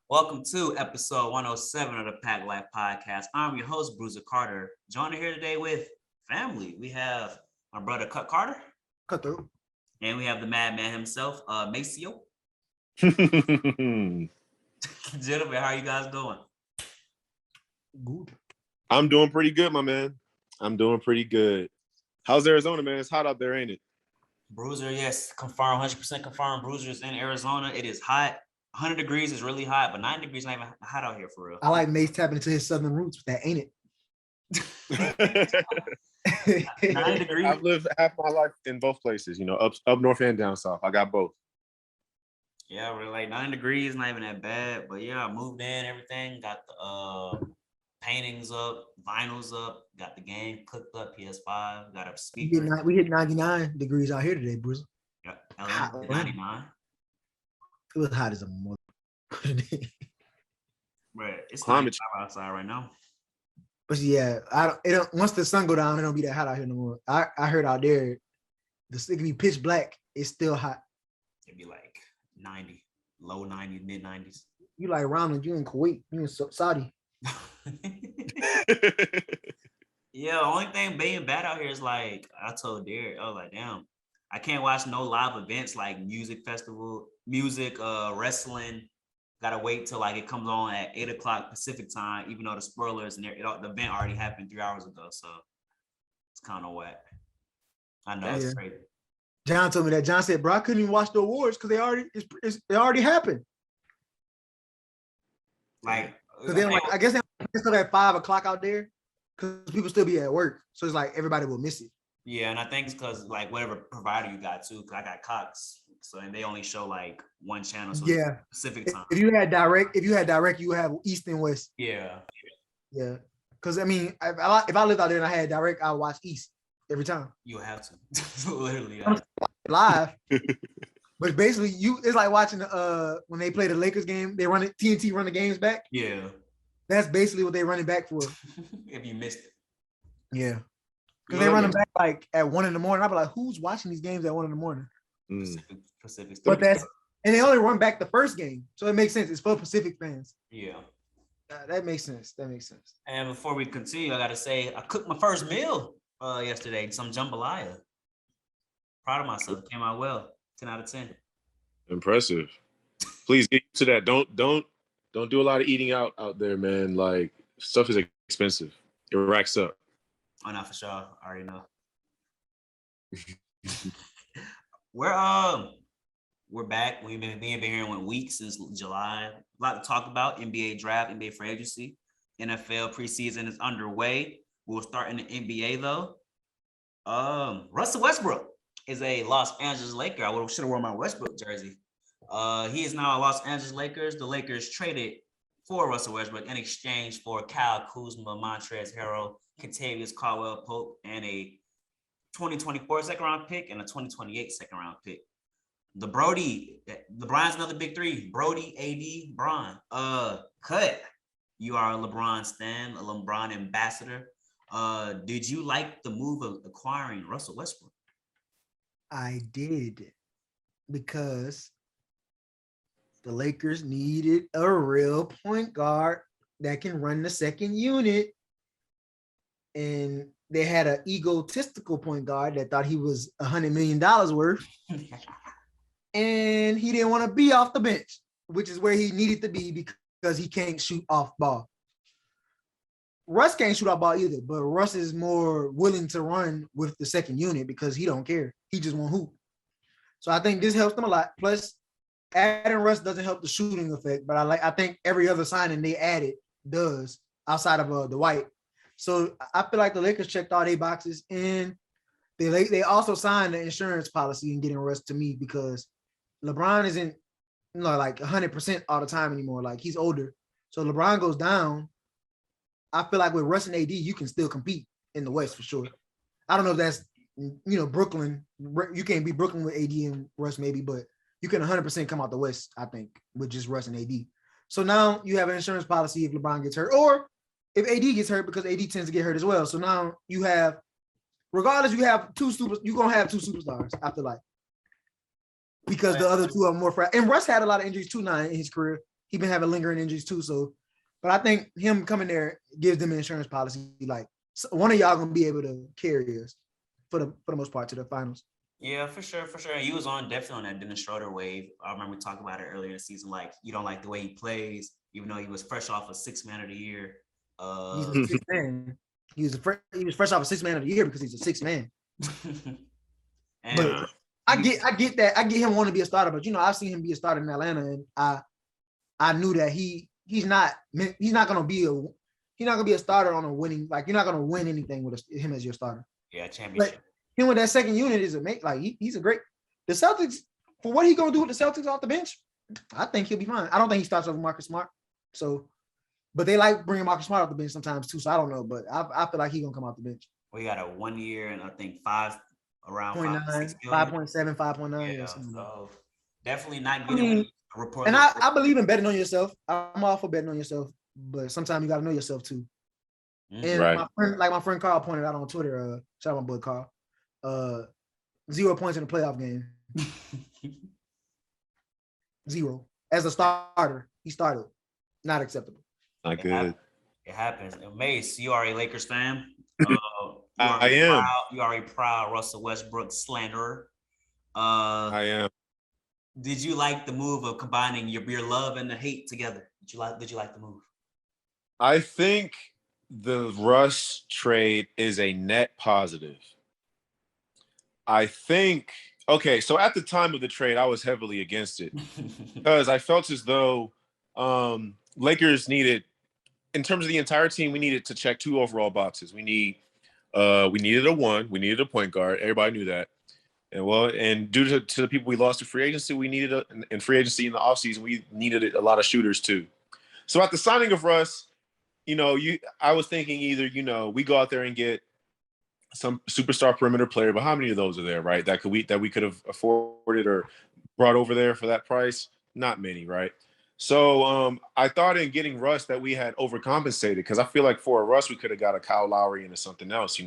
Welcome to episode 107 of the Pact Life Podcast. I'm your host, Bruiser Carter. Joining here today with family. We have my brother, Cut Carter. Cut through. And we have the madman himself, Maceo. Gentlemen, Gentlemen, how are you guys doing? Good. I'm doing pretty good, my man. I'm doing pretty good. How's Arizona, man? It's hot out there, ain't it? Bruiser, yes, confirmed, 100% confirmed. Bruiser's in Arizona. It is hot. 100 degrees is really hot, but 90 degrees not even hot out here for real. I like Mace tapping into his southern roots with that, ain't it? 90 degrees. I've lived half my life in both places, up north and down south. I got both. Yeah, we're like 9 degrees, not even that bad. But yeah, I moved in, everything, got the paintings up, vinyls up, got the game cooked up, PS5, got a speaker. We hit 99 degrees out here today, Bruce. Yeah, LA, 99. It was hot as a mother. Right, it's climate outside right now. But yeah, once the sun go down, it don't be that hot out here no more. I heard out there, it can be pitch black. It's still hot. It'd be like 90, low 90s, mid 90s. You like Ronald? You in Kuwait? You in Saudi? Yeah, the only thing being bad out here is like I told Derek, I was like, damn, I can't watch no live events like music festival, wrestling. Gotta wait till like it comes on at 8:00 Pacific time, even though the spoilers and the event already happened 3 hours ago. So it's kind of whack. I know it's crazy. John told me that. John said, "Bro, I couldn't even watch the awards because it already happened." Like, then I guess it's still at 5:00 out there because people still be at work, so it's like everybody will miss it. Yeah, and I think it's because like whatever provider you got too. Cause I got Cox, so and they only show like one channel. So yeah, Pacific time. If you had direct, you would have East and West. Yeah. Because I mean, if I lived out there and I had direct, I would watch East every time. You have to literally live. But basically, it's like watching when they play the Lakers game. They run it. TNT run the games back. Yeah. That's basically what they run it back for. If you missed it. Yeah. Because they run them back like at 1 a.m. I'd be like, who's watching these games at 1 a.m? Pacific. But and they only run back the first game, so it makes sense. It's for Pacific fans. Yeah. That makes sense. And before we continue, I gotta say I cooked my first meal yesterday. Some jambalaya. Proud of myself. Came out well. 10 out of 10. Impressive. Please get used to that. Don't do a lot of eating out there, man. Like stuff is expensive. It racks up. Oh, not for sure. I already know. We're back. We've been here in 1 week since July. A lot to talk about. NBA draft, NBA free agency, NFL preseason is underway. We'll start in the NBA though. Russell Westbrook is a Los Angeles Laker. I should have worn my Westbrook jersey. He is now a Los Angeles Lakers. The Lakers traded for Russell Westbrook in exchange for Kyle Kuzma, Montrezl Harrell, Kentavious Caldwell-Pope, and a 2024 second-round pick and a 2028 second-round pick. LeBron's another big three. Brody, AD, Bron. Cut. You are a LeBron stan, a LeBron ambassador. Did you like the move of acquiring Russell Westbrook? I did, because the Lakers needed a real point guard that can run the second unit. And they had an egotistical point guard that thought he was $100 million worth. And he didn't want to be off the bench, which is where he needed to be because he can't shoot off ball. Russ can't shoot off ball either, but Russ is more willing to run with the second unit because he don't care. He just want hoop. So I think this helps them a lot. Plus, adding Russ doesn't help the shooting effect, but I think every other signing they added does outside of the White. So I feel like the Lakers checked all their boxes, and they also signed the insurance policy in getting Russ to me because LeBron isn't like 100% all the time anymore. Like, he's older. So LeBron goes down. I feel like with Russ and AD, you can still compete in the West for sure. I don't know if that's, Brooklyn. You can't beat Brooklyn with AD and Russ maybe, but you can 100% come out the West, I think, with just Russ and AD. So now you have an insurance policy if LeBron gets hurt, or if AD gets hurt, because AD tends to get hurt as well. So now you have, regardless, you're going to have two superstars, I feel like. Because the other two are more fragile. And Russ had a lot of injuries too now in his career. He been having lingering injuries too. So, but I think him coming there gives them an insurance policy. Like one of y'all gonna be able to carry us for the most part to the finals. Yeah, for sure, for sure. He was definitely on that Dennis Schroeder wave. I remember talking about it earlier in the season. Like, you don't like the way he plays, even though he was fresh off a 6-man of the year. He's a 6-man. He was fresh off a 6-man of the year because he's a 6-man. But I get that. I get him wanting to be a starter, but I've seen him be a starter in Atlanta, and I knew that he's not gonna be a starter on a winning. Like, you're not gonna win anything with him as your starter. Yeah, championship. But him with that second unit is he's a great. The Celtics, for what he gonna do with the Celtics off the bench, I think he'll be fine. I don't think he starts over Marcus Smart. So, but they like bringing Marcus Smart off the bench sometimes too. So I don't know, but I feel like he's gonna come off the bench. We got a 1 year and I think around 5.9, 5.7, 5.9. Yeah, so definitely not I getting mean, a report. And I believe in betting on yourself. I'm all for betting on yourself, but sometimes you got to know yourself too. And my friend Carl pointed out on Twitter, shout out my boy Carl, 0 points in a playoff game. 0. As a starter, he started. Not acceptable. Not good. It happens. And Mace, you are a Lakers fan. I am. You are a proud Russell Westbrook slanderer. I am. Did you like the move of combining your love and the hate together? Did you like the move? I think the Russ trade is a net positive. I think, okay, so at the time of the trade, I was heavily against it because I felt as though Lakers needed, in terms of the entire team, we needed to check 2 overall boxes. We needed a 1, we needed a point guard. Everybody knew that. And due to the people we lost to free agency, we needed in free agency in the offseason, we needed a lot of shooters too. So at the signing of Russ, I was thinking either, we go out there and get some superstar perimeter player, but how many of those are there, right? That we could have afforded or brought over there for that price? Not many, right? So I thought in getting Russ that we had overcompensated, because I feel like for a Russ we could have got a Kyle Lowry into something else,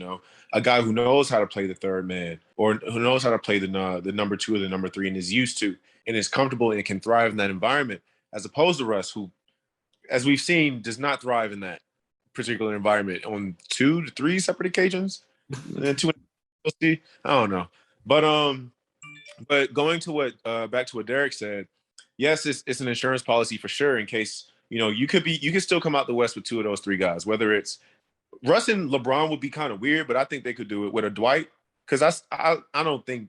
a guy who knows how to play the third man or who knows how to play the number 2 or the number 3 and is used to and is comfortable and can thrive in that environment, as opposed to Russ, who, as we've seen, does not thrive in that particular environment on 2 to 3 separate occasions. And 2, I don't know, but going to back to what Derek said. Yes, it's an insurance policy for sure in case, you can still come out the West with 2 of those 3 guys, whether it's Russ and LeBron would be kind of weird, but I think they could do it with a Dwight. Cause I don't think,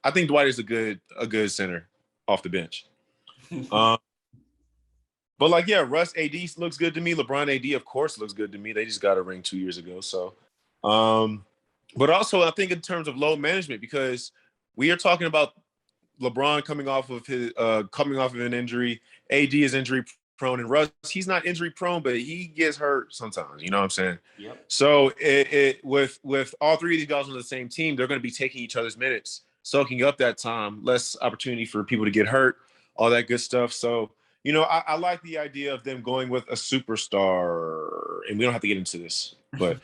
I think Dwight is a good center off the bench. But Russ AD looks good to me. LeBron AD, of course, looks good to me. They just got a ring 2 years ago. So, but also I think in terms of load management, because we are talking about LeBron coming off of an injury, AD is injury prone, and Russ, he's not injury prone, but he gets hurt sometimes. You know what I'm saying? Yep. So with all 3 of these guys on the same team, they're going to be taking each other's minutes, soaking up that time, less opportunity for people to get hurt, all that good stuff. So, I like the idea of them going with a superstar, and we don't have to get into this, but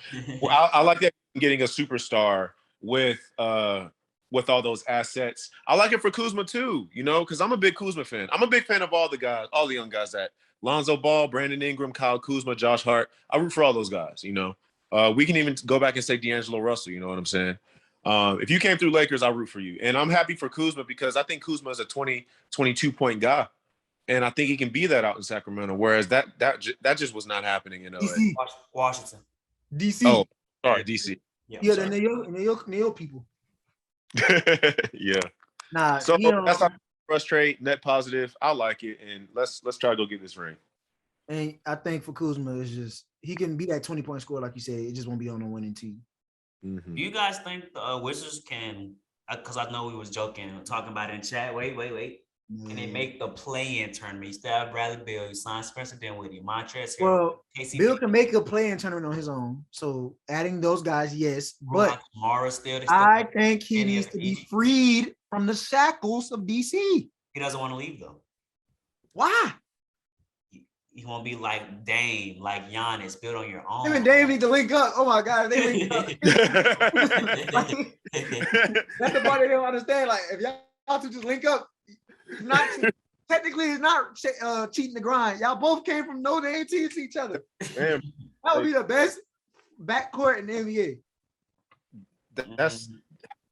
I like that getting a superstar with all those assets. I like it for Kuzma too, because I'm a big Kuzma fan. I'm a big fan of all the young guys that Lonzo Ball, Brandon Ingram, Kyle Kuzma, Josh Hart. I root for all those guys, We can even go back and say D'Angelo Russell, you know what I'm saying? If you came through Lakers, I root for you. And I'm happy for Kuzma because I think Kuzma is a 22-point guy. And I think he can be that out in Sacramento, whereas that just was not happening in LA. DC. Washington. DC. Oh, sorry, DC. Yeah, the New York people. Yeah. Nah, so that's our Russ trade, net positive. I like it, and let's try to go get this ring. And I think for Kuzma, it's just he can be that 20-point scorer, like you said. It just won't be on a winning team. Mm-hmm. Do you guys think the Wizards can? Because I know we was joking, talking about it in chat. Wait. Can they make the play-in tournament? You still have Bradley Beal. You signed Spencer Dinwiddie, Montrezl. Well, KCP. Bill can make a play-in tournament on his own. So adding those guys, yes. But I think he needs to be freed from the shackles of DC. He doesn't want to leave though. Why? He won't be like Dame, like Giannis, build on your own. Him and Dame need to link up. Oh my God, they link up. That's the part they don't understand. Like, if y'all two just link up, not technically it's not cheating the grind. Y'all both came from Notre Dame teams to each other. Man, That would be the best backcourt in the NBA. that's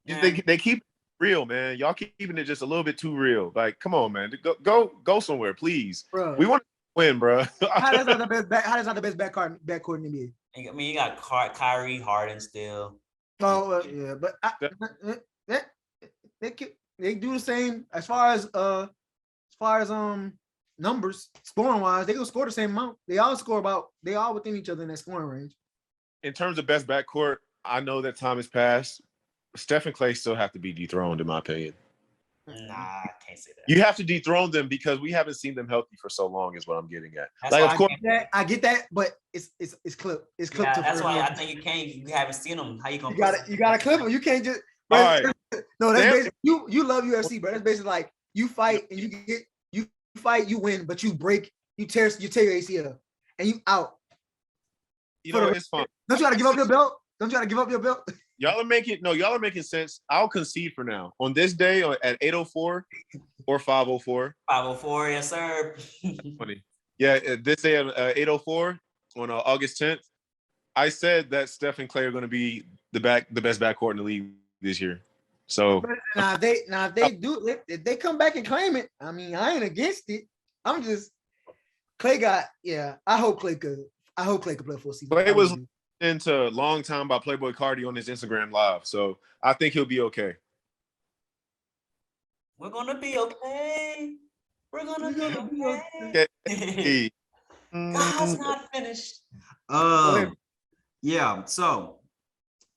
they keep it real, man. Y'all keeping it just a little bit too real. Like, come on, man. Go somewhere, please. Bro. We want to win, bro. How that's not the best backcourt in the NBA? I mean, you got Kyrie, Harden still. Oh yeah, but they do the same as far as numbers scoring wise. They gonna score the same amount. They all within each other in that scoring range. In terms of best backcourt, I know that time has passed. Steph and Klay still have to be dethroned, in my opinion. Nah, I can't say that. You have to dethrone them because we haven't seen them healthy for so long, is what I'm getting at. That's like, why of course, I get that, but it's clipped. It's clipped. Yeah, that's why I think you can't. You haven't seen them. How you gonna? You got to clip them. You can't just. all right. No, that's basically you love UFC, bro. That's basically like you fight and you fight, you win, but you tear your ACL and you out. You know, it's fun. Don't you got to give up your belt? Don't you got to give up your belt? Y'all are making sense. I'll concede for now. On this day at 8:04 or 5:04. 5:04, yes, sir. Funny. Yeah, this day at 8:04 on August 10th, I said that Steph and Klay are going to be the best backcourt in the league this year. So if they come back and claim it, I mean, I ain't against it. I'm just I hope Klay could play full season. Klay was into long time by Playboy Cardi on his Instagram live, so I think he'll be okay. We're gonna be okay. We're gonna be okay. Okay. God's not finished. Yeah. So,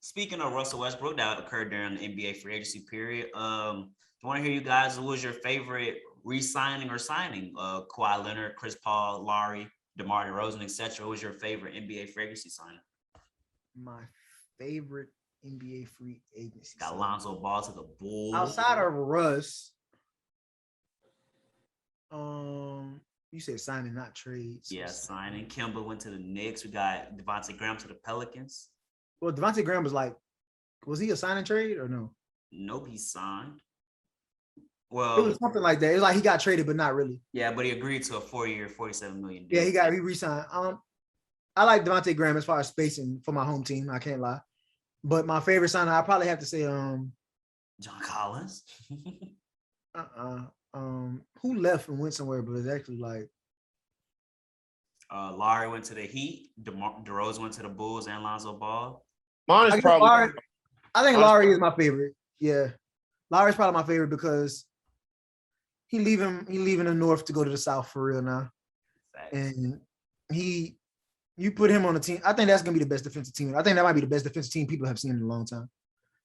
speaking of Russell Westbrook, that occurred during the NBA free agency period. I want to hear you guys. What was your favorite re-signing or signing? Kawhi Leonard, Chris Paul, Lowry, DeMar DeRozan, etc. What was your favorite NBA free agency signing? My favorite NBA free agency. Got Lonzo Ball to the Bulls. Outside of Russ, you said signing, not trades. Yeah, signing. Kemba went to the Knicks. We got Devontae Graham to the Pelicans. Well, Devontae Graham was he a signing trade or no? Nope, he signed. Well, it was something like that. It was like he got traded, but not really. Yeah, but he agreed to a 4-year, $47 million deal. Yeah, he re-signed. I like Devontae Graham as far as spacing for my home team. I can't lie. But my favorite signing, I probably have to say John Collins. Who left and went somewhere, but it's actually like Lowry went to the Heat, DeRozan went to the Bulls, and Lonzo Ball. I think Lowry is my favorite. Yeah. Lowry's probably my favorite because he leaving the North to go to the South for real now. Thanks. And you put him on the team. I think that's gonna be the best defensive team. I think that might be the best defensive team people have seen in a long time.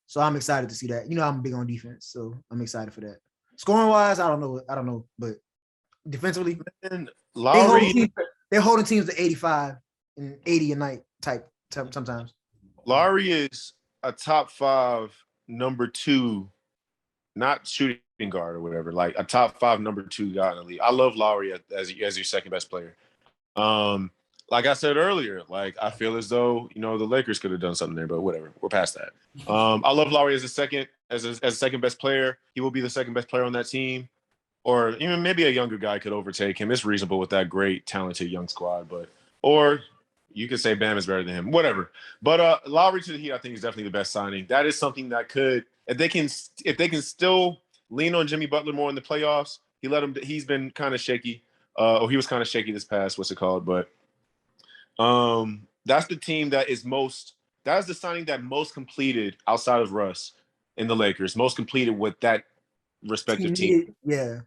So I'm excited to see that. You know, I'm big on defense, so I'm excited for that. Scoring wise, I don't know, but defensively, Lowry, they're holding teams to 85 and 80 a night type sometimes. Lowry is a top 5 number 2, not shooting guard or whatever, like a top 5 number 2 guy in the league. I love Lowry as your second best player. Like I said earlier, like I feel as though, you know, the Lakers could have done something there, but whatever. We're past that. I love Lowry as a second best player. He will be the second best player on that team. Or even maybe a younger guy could overtake him. It's reasonable with that great, talented young squad. Or you could say Bam is better than him. Whatever. But Lowry to the Heat, I think, is definitely the best signing. That is something that could, if they can still lean on Jimmy Butler more in the playoffs. He's been kind of shaky. He was kind of shaky this past, But that's the team that is that's the signing that most completed outside of Russ in the Lakers, most completed with that respective team. Yeah,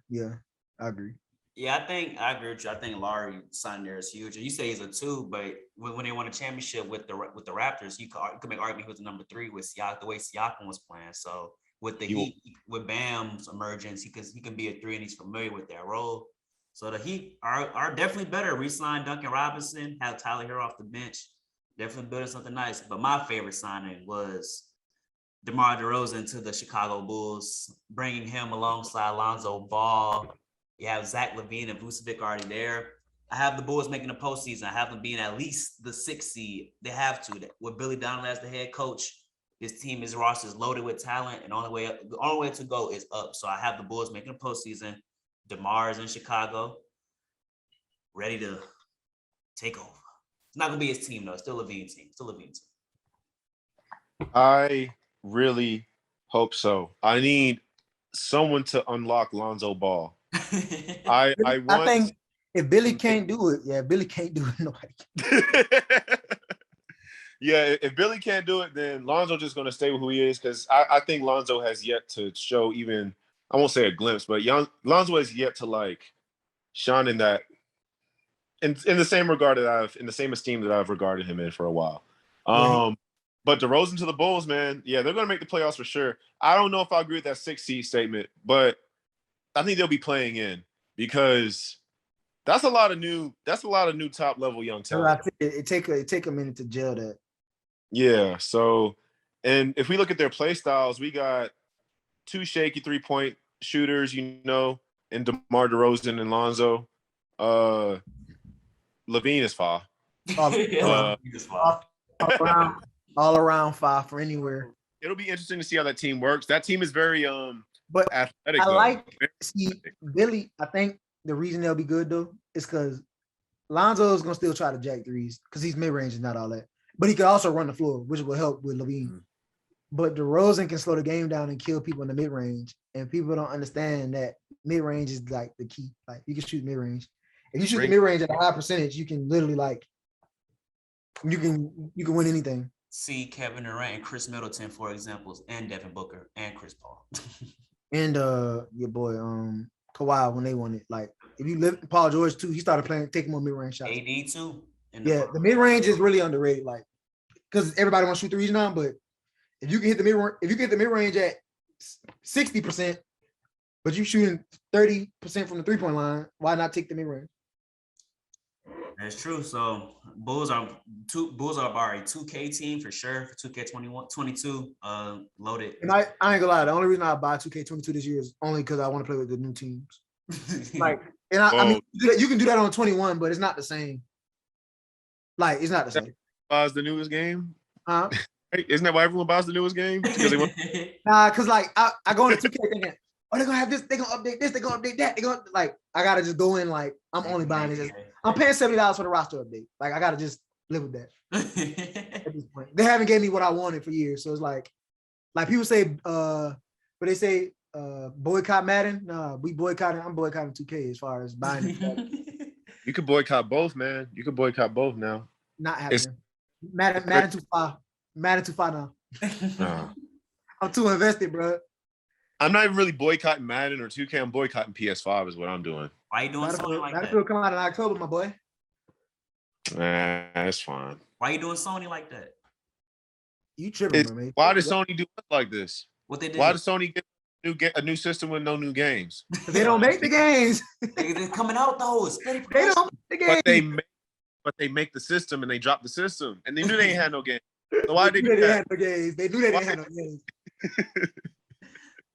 I agree. Yeah, I agree with you. I think Lowry signing there is huge. You say he's a 2, but when they won a championship with the Raptors, you could make argument he was the number 3 with the way Siakam was playing. So with the Heat, with Bam's emergence, he can be a 3 and he's familiar with that role. So the Heat are definitely better. Re-sign Duncan Robinson, have Tyler Hero off the bench, definitely building something nice. But my favorite signing was DeMar DeRozan to the Chicago Bulls, bringing him alongside Lonzo Ball. You have Zach LaVine and Vucevic already there. I have the Bulls making the postseason. I have them being at least the 6th seed. They have to. With Billy Donovan as the head coach, his roster is loaded with talent, and only way to go is up. So I have the Bulls making the postseason. DeMar's in Chicago, ready to take over. It's not gonna be his team though. It's still Levine's team. I really hope so. I need someone to unlock Lonzo Ball. I want. think if Billy can't do it, Billy can't do it. Nobody can. Yeah, if Billy can't do it, then Lonzo just going to stay with who he is because I think Lonzo has yet to show even, I won't say a glimpse, but Lonzo has yet to like shine in that, in the same regard that in the same esteem that I've regarded him in for a while. But DeRozan to the Bulls, man, yeah, they're going to make the playoffs for sure. I don't know if I agree with that 6 seed statement, but I think they'll be playing in because that's a lot of new top level young talent. It take a minute to gel that. Yeah. So, and if we look at their play styles, we got 2 shaky 3-point shooters, in DeMar DeRozan and Lonzo. Levine is far. All around 5 for anywhere. It'll be interesting to see how that team works. That team is very but athletic. Billy. I think the reason they'll be good though is because Lonzo is gonna still try to jack threes because he's mid range and not all that. But he can also run the floor, which will help with Levine. Mm-hmm. But DeRozan can slow the game down and kill people in the mid range, and people don't understand that mid range is like the key. Like you can shoot mid range. If you shoot the mid range at a high percentage, you can literally you can win anything. See Kevin Durant and Chris Middleton, for examples, and Devin Booker and Chris Paul. And your boy Kawhi when they won it. Like if you live Paul George too, he started taking more mid-range shots. AD too. The mid-range is really underrated, like because everybody wants to shoot threes now, but if you can hit the mid-range at 60%, but you shooting 30% from the 3-point line, why not take the mid-range? That's true. So Bulls are a 2K team for sure. 2K21, 22, loaded. And I ain't gonna lie. The only reason I buy 2K22 this year is only because I want to play with the new teams. I mean, you can do that on 21, but it's not the same. Like it's not the same. Buys the newest game. Huh? Isn't that why everyone buys the newest game? Because like I go into 2K thinking, oh, they're gonna have this, they're gonna update this, they're gonna update that. They're gonna I gotta just go in like I'm only buying this. I'm paying $70 for the roster update. Like I gotta just live with that. At this point. They haven't gave me what I wanted for years. So it's like people say but they say boycott Madden. No, I'm boycotting 2K as far as buying it. You could boycott both, man. You could boycott both now. Not happening. Madden too far. Madden too far now. I'm too invested, bro. I'm not even really boycotting Madden or 2K. I'm boycotting PS5 is what I'm doing. Why you doing Sony like that? That'll come out in October, my boy. That's fine. Why you doing Sony like that? You tripping, man. Why does Sony do it like this? What they did? Why does Sony get a new system with no new games? They don't make the games. They're coming out though. They don't make the games. But they make the system and they drop the system. And they knew they ain't had no games. So why they had no games? They knew they didn't have no games.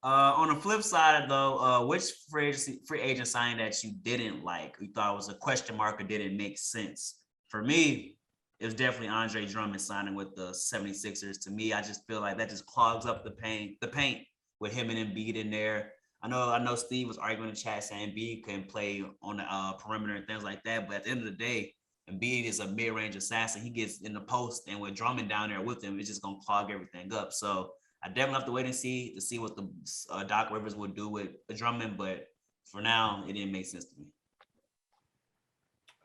On the flip side, though, which free agent signing that you didn't like, you thought was a question mark or didn't make sense? For me, it was definitely Andre Drummond signing with the 76ers. To me, I just feel like that just clogs up the paint with him and Embiid in there. I know Steve was arguing in the chat saying Embiid couldn't play on the perimeter and things like that, but at the end of the day, Embiid is a mid-range assassin. He gets in the post, and with Drummond down there with him, it's just gonna clog everything up. So I definitely have to wait and see what the Doc Rivers would do with Drummond, but for now, it didn't make sense to me.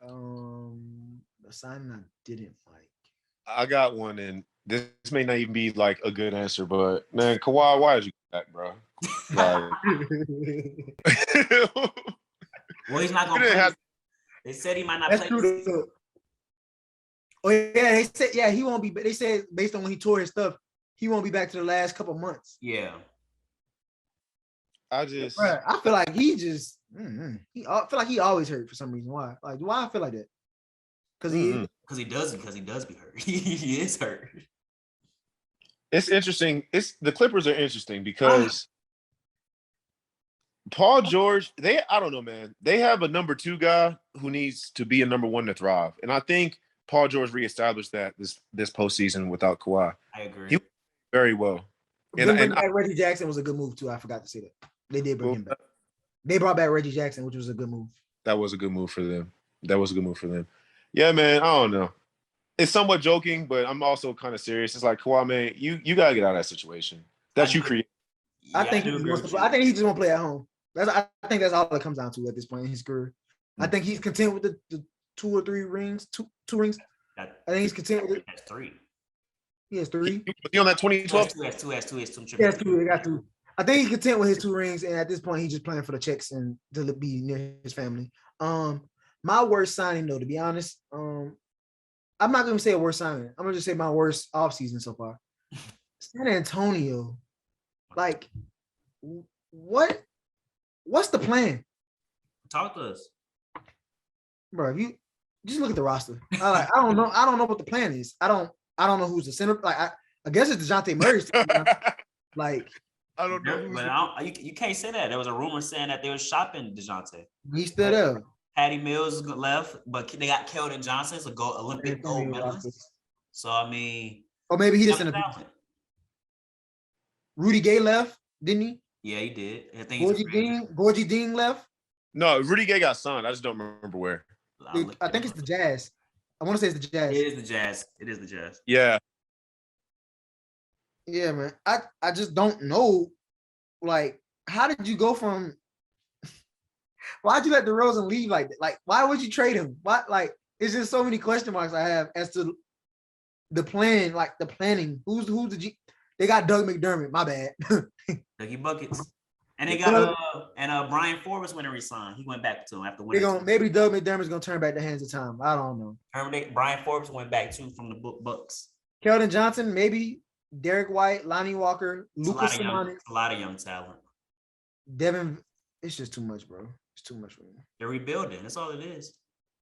The sign I didn't like. I got one, and this may not even be like a good answer, but man, Kawhi, why did you get back, bro? Well, he's not gonna play. They said he might not play. True. Oh yeah, they said he won't be. They said based on when he tore his stuff, he won't be back to the last couple months. Yeah. I feel like he just I feel like he always hurt for some reason. Why? Like why I feel like that? Because he does be hurt. He is hurt. It's interesting. The Clippers are interesting because Paul George, I don't know, man. They have a number 2 guy who needs to be a number 1 to thrive. And I think Paul George reestablished that this postseason without Kawhi. I agree. He very well. And Reggie Jackson was a good move too. I forgot to say that. They did bring him back. They brought back Reggie Jackson, which was a good move. That was a good move for them. Yeah, man. I don't know. It's somewhat joking, but I'm also kind of serious. It's like, Kawhi, man, you gotta get out of that situation. That you create. I think he just want to play at home. I think that's all it comes down to at this point in his career. I think he's content with the 2 or 3 rings, two rings. I think he's content with it. That's 3. He has 3. He on that 2012? He has 2. He has 2. He got 2. I think he's content with his 2 rings, and at this point, he's just playing for the checks and to be near his family. My worst signing, though, to be honest, I'm not gonna say a worst signing. I'm gonna just say my worst offseason so far. San Antonio, like, what's the plan? Talk to us, bro. If you just look at the roster, I don't know. I don't know what the plan is. I don't know who's the center. Like, I guess it's DeJounte Murray's team. Like, I don't know. But you can't say that. There was a rumor saying that they were shopping DeJounte. He's still there. Patty Mills left, but they got Keldon Johnson, a Olympic gold medalist. So I mean, or maybe he just in a Rudy Gay left, didn't he? Yeah, he did. I think Gorgie Dean left. No, Rudy Gay got signed. I just don't remember where. I think it's the Jazz. I want to say it's the Jazz. It is the Jazz. Yeah. Yeah, man. I just don't know. Like, how did you go from? Why'd you let DeRozan leave like that? Like, why would you trade him? Why? Like, it's just so many question marks I have as to the plan, like the planning. Who's the G? They got Doug McDermott. My bad. Dougie buckets. And they got Brian Forbes when he resigned. He went back to him after winning. Maybe Doug McDermott's gonna turn back the hands of time. I don't know. Brian Forbes went back too from the Bucks. Keldon Johnson, maybe Derek White, Lonnie Walker, Lucas Simonic. A lot of young talent. Devin, it's just too much, bro. It's too much for me. They're rebuilding. That's all it is.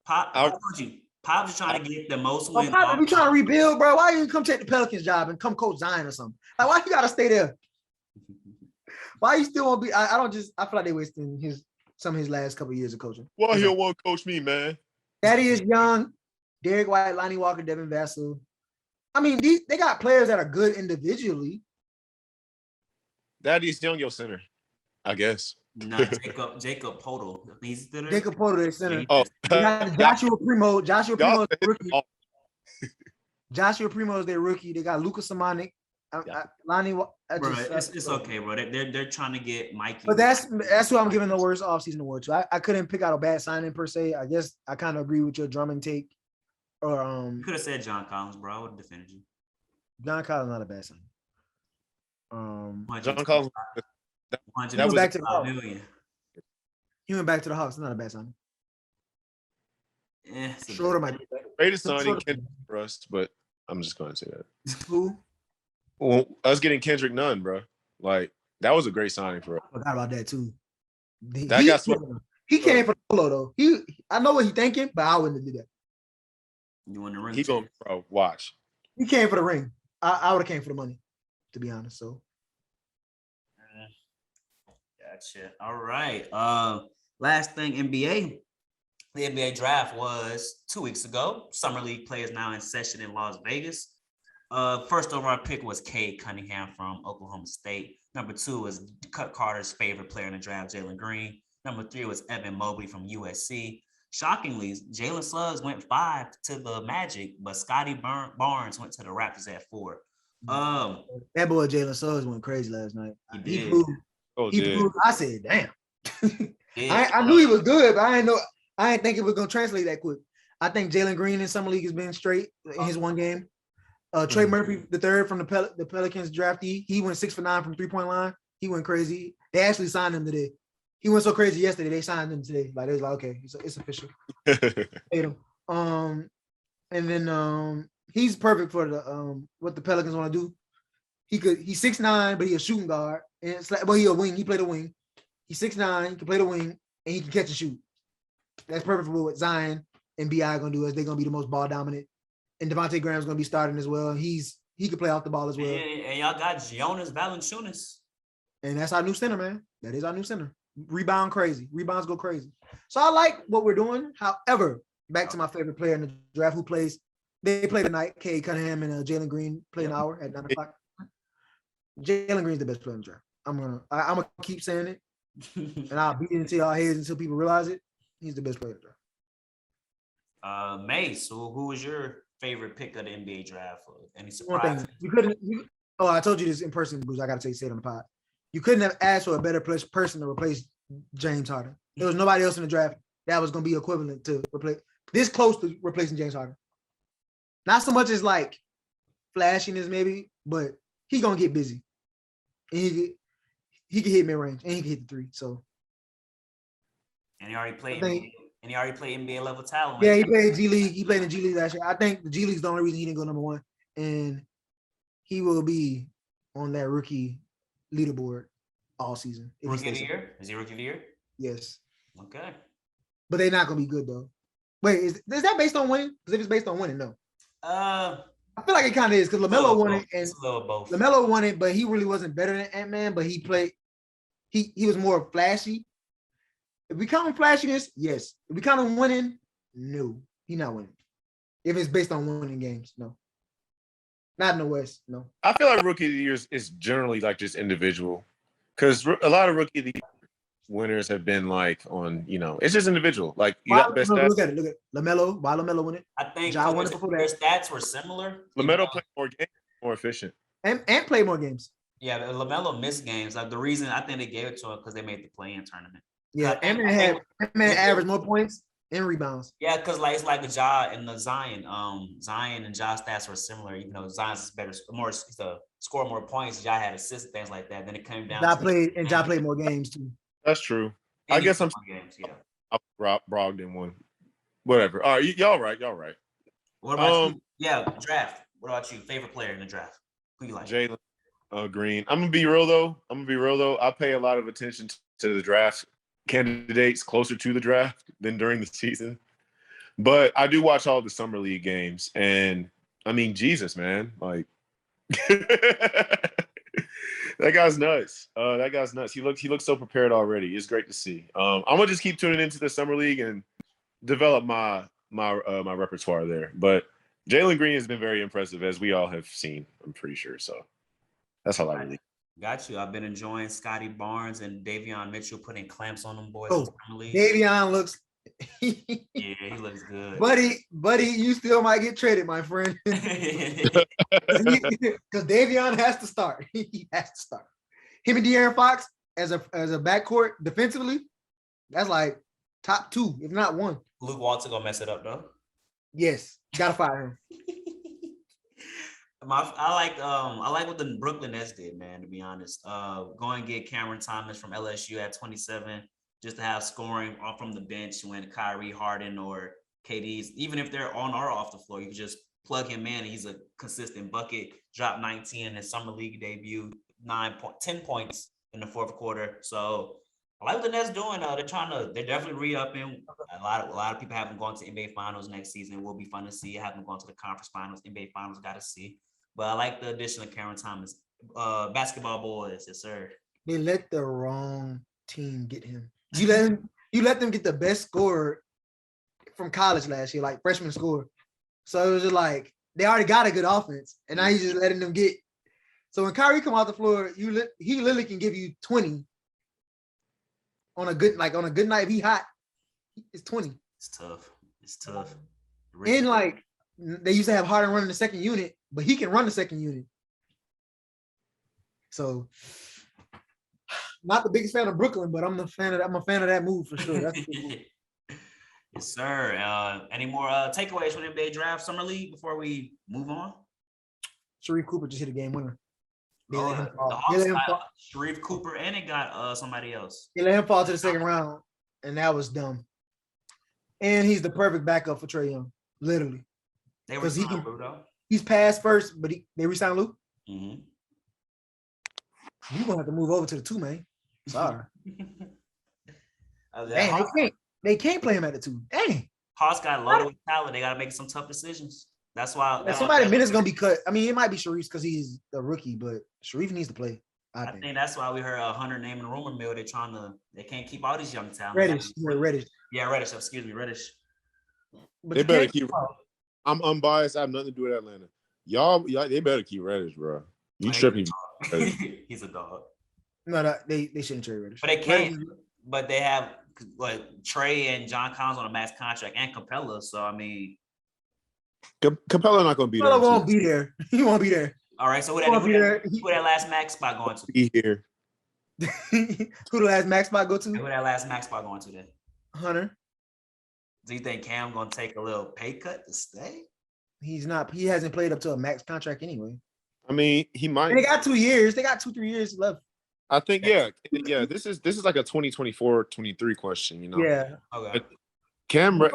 Pop's just trying to get the most wins. Pop, we trying to rebuild, bro. Why you come take the Pelicans job and come coach Zion or something? Like, why you gotta stay there? Why you still won't be? I feel like they wasting some of his last couple of years of coaching. Why he don't want to coach me, man? Daddy is young. Derek White, Lonnie Walker, Devin Vassell. I mean, they got players that are good individually. Daddy's young, your center, I guess. No, Jacob Podol. He's still there. Jacob Podol, their center. Oh, Joshua Primo. Joshua Primo is their rookie. Joshua Primo is their rookie. They got Lucas Simonic. Lonnie. It's okay, bro. They're trying to get Mikey. But that's who I'm giving the worst offseason award to. I couldn't pick out a bad signing per se. I guess I kind of agree with your Drummond take. Or you could have said John Collins, bro. I would have defended you. John Collins not a bad signing. John Collins. He went back to the Hawks. He went back to the Hawks. Not a bad signing. Yeah, Schroeder might be better. Greatest signing Kendrick Rust, but I'm just going to say that. Who? Well, us getting Kendrick Nunn, bro. Like, that was a great signing for us. I forgot about that too. He came for the polo though. I know what he's thinking, but I wouldn't do that. You want the ring? He going, bro. Watch. He came for the ring. I would have came for the money, to be honest. So. Gotcha. All right. Last thing, NBA. The NBA draft was 2 weeks ago. Summer League play is now in session in Las Vegas. First overall pick was Cade Cunningham from Oklahoma State. Number 2 was Cut Carter's favorite player in the draft, Jalen Green. Number 3 was Evan Mobley from USC. Shockingly, Jalen Suggs went 5 to the Magic, but Scotty Barnes went to the Raptors at 4. That boy Jalen Suggs went crazy last night. He proved. I said, damn. I knew he was good, but I didn't think it was gonna translate that quick. I think Jalen Green in summer league has been straight in his one game. Trey Murphy, the third from the Pelicans draftee, he went 6 for 9 from 3-point line. He went crazy. They actually signed him today. He went so crazy yesterday. They signed him today. Like, it was like, okay, it's official. Paid him. And then he's perfect for the what the Pelicans want to do. He's 6'9", but he's a shooting guard. And it's like, well, he's a wing. He played a wing. He's 6'9", he can play the wing, and he can catch and shoot. That's perfect for what Zion and B.I. are gonna do. Is they're gonna be the most ball dominant, and Devontae Graham's gonna be starting as well. He can play off the ball as well. And y'all got Jonas Valanciunas. And that's our new center, man. That is our new center. Rebounds go crazy. So I like what we're doing. However, back to my favorite player in the draft who plays. They play tonight. Cade Cunningham and Jalen Green play an hour at 9 o'clock. Jalen Green's the best player in the draft. I'm gonna keep saying it. and I'll beat it into y'all heads until people realize it. He's the best player. Mace, who was your favorite pick of the NBA draft? Any One surprises? thing you couldn't. I told you this in person, Bruce. I gotta say it on the pod. You couldn't have asked for a better person to replace James Harden. There was nobody else in the draft that was going to be equivalent to replace this close to replacing James Harden. Not so much as like flashiness, maybe, but he's gonna get busy. And he can hit mid range and he can hit the three. So, and he already played. NBA level talent. Yeah, he played G League. He played in G League last year. I think the G League's the only reason he didn't go number one, and he will be on that rookie leaderboard all season. Rookie of the year? Is he rookie of the year? Yes. Okay. But they're not gonna be good though. Wait, is that based on winning? Because if it's based on winning, no. I feel like it kind of is because LaMelo won it, and LaMelo won it, but he really wasn't better than Ant-Man. But he played. He was more flashy. If we count on flashiness, yes. If we count on winning, no, he's not winning. If it's based on winning games, no. Not in the West, no. I feel like rookie of the year is generally like just individual, because a lot of rookie of the year winners have been like on, it's just individual. Like you got the best stats. Look at LaMelo. Why LaMelo win it? I think Ja won it before their that. stats were similar. LaMelo played more games, more efficient. And played more games. Yeah, LaMelo missed games. Like the reason I think they gave it to him because they made the play-in tournament. Yeah, Ant-Man averaged more points and rebounds. Yeah, because like it's like the Ja and the Zion. Zion and Ja stats were similar, even though Zion's better, score more points. Ja had assists, things like that. Then it came down. Ja played more games too. That's true. I guess I'm games, yeah. Brogdon one. Whatever. All right, y'all right. What about you? Yeah, draft. What about you? Favorite player in the draft? Who you like? Jalen Green. I'm gonna be real though. I pay a lot of attention to the draft candidates closer to the draft than during the season. But I do watch all the summer league games, and I mean, Jesus, man, like that guy's nuts. He looks so prepared already. It's great to see. I'm gonna just keep tuning into the summer league and develop my repertoire there. But Jalen Green has been very impressive, as we all have seen. I'm pretty sure. So that's all I really. Got you. I've been enjoying Scotty Barnes and Davion Mitchell putting clamps on them boys. Davion looks. Yeah, he looks good. Buddy, you still might get traded, my friend. Because Davion has to start. He has to start. Him and De'Aaron Fox as a backcourt defensively, that's like top two, if not one. Luke Walton gonna mess it up though. Yes, gotta fire him. I like what the Brooklyn Nets did, man, to be honest. Go and get Cameron Thomas from LSU at 27, just to have scoring off from the bench when Kyrie, Harden, or KD's, even if they're on or off the floor, you can just plug him in. He's a consistent bucket. Dropped 19 in his summer league debut, 10 points in the fourth quarter. So I like what the Nets doing. They're definitely re-upping. A lot of people have them going to NBA Finals next season. It will be fun to see. Have them going to the conference finals, NBA Finals, got to see. But I like the addition of Cameron Thomas. Basketball boys, yes, sir. They let the wrong team get him. You let them get the best scorer from college last year, like freshman scorer. So it was just like they already got a good offense, and now he's just letting them get. So when Kyrie come off the floor, he literally can give you 20 on a good night. If he hot, it's 20. It's tough. And like they used to have Harden running the second unit, but he can run the second unit. So, not the biggest fan of Brooklyn, but I'm a fan of that move for sure. That's a good move. Yes, sir. Any more takeaways from the NBA draft summer league before we move on? Sharif Cooper just hit a game winner. The Hawks got Sharif Cooper, and it got somebody else. They let him fall to the second round, and that was dumb. And he's the perfect backup for Trae Young, literally. They were he's passed first, but they re-signed Luke. Mm-hmm. You're gonna have to move over to the 2, man. Sorry. Dang, they can't play him at the 2. Dang. Hawks got loaded with talent. They gotta make some tough decisions. That's why somebody minutes gonna be cut. I mean, it might be Sharif because he's the rookie, but Sharif needs to play. I think that's why we heard Hunter name in the rumor mill. They can't keep all these young talent. Reddish. Yeah, Reddish. Excuse me, Reddish. But they better keep. I'm unbiased. I have nothing to do with Atlanta. Y'all, they better keep Reddish, bro. You tripping? He's a dog. No, they shouldn't trade Reddish. But they can't. But they have what Trey and John Collins on a max contract and Capella. So I mean, Capella not going to be there. Capella won't be there. He won't be there. all right. So who Won't be there. that last max spot going to? Be here. Who the last max spot go to? Who that last max spot going to then? Hunter. Do you think Cam gonna take a little pay cut to stay? He's not. He hasn't played up to a max contract anyway. I mean, he might. And they got 2 years. They got 2-3 years left. I think, yeah. This is like a 2024-23 question, you know. Yeah. Okay. Cam, But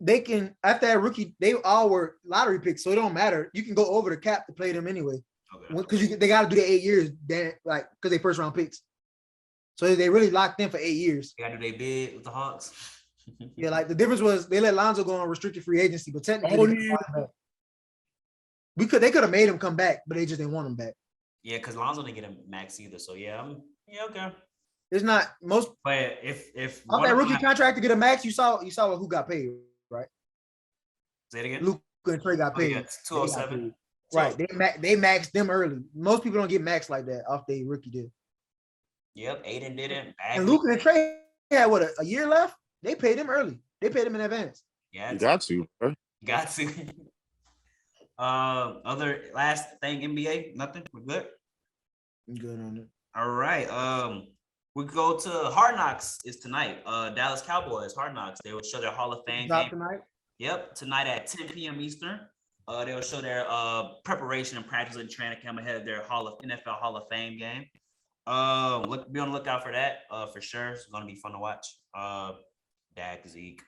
they can after that rookie. They all were lottery picks, so it don't matter. You can go over the cap to play them anyway. Okay. Because they got to do the 8 years, then like because they first round picks. So they really locked in for 8 years. They got to do their bid with the Hawks. Yeah, like the difference was they let Lonzo go on restricted free agency, but technically they could have made him come back, but they just didn't want him back. Yeah, because Lonzo didn't get a max either. So yeah, okay. There's not most. But if off that rookie contract to get a max, you saw who got paid, right? Say it again. Luka and Trey got paid. Yeah, 207. Right, they maxed them early. Most people don't get maxed like that off their rookie deal. Yep, Aiden didn't. And Luka and Trey had what a year left. They paid him early. They paid him in advance. Yeah, you got to, bro. Got to. Other last thing, NBA, nothing. We're good. I'm good on it. All right. We go to Hard Knocks is tonight. Dallas Cowboys, Hard Knocks. They will show their Hall of Fame game tonight. Yep, tonight at 10 p.m. Eastern. They will show their preparation and practice and training camp ahead of their NFL Hall of Fame game. Be on the lookout for that. For sure, it's gonna be fun to watch. Dak, Zeke,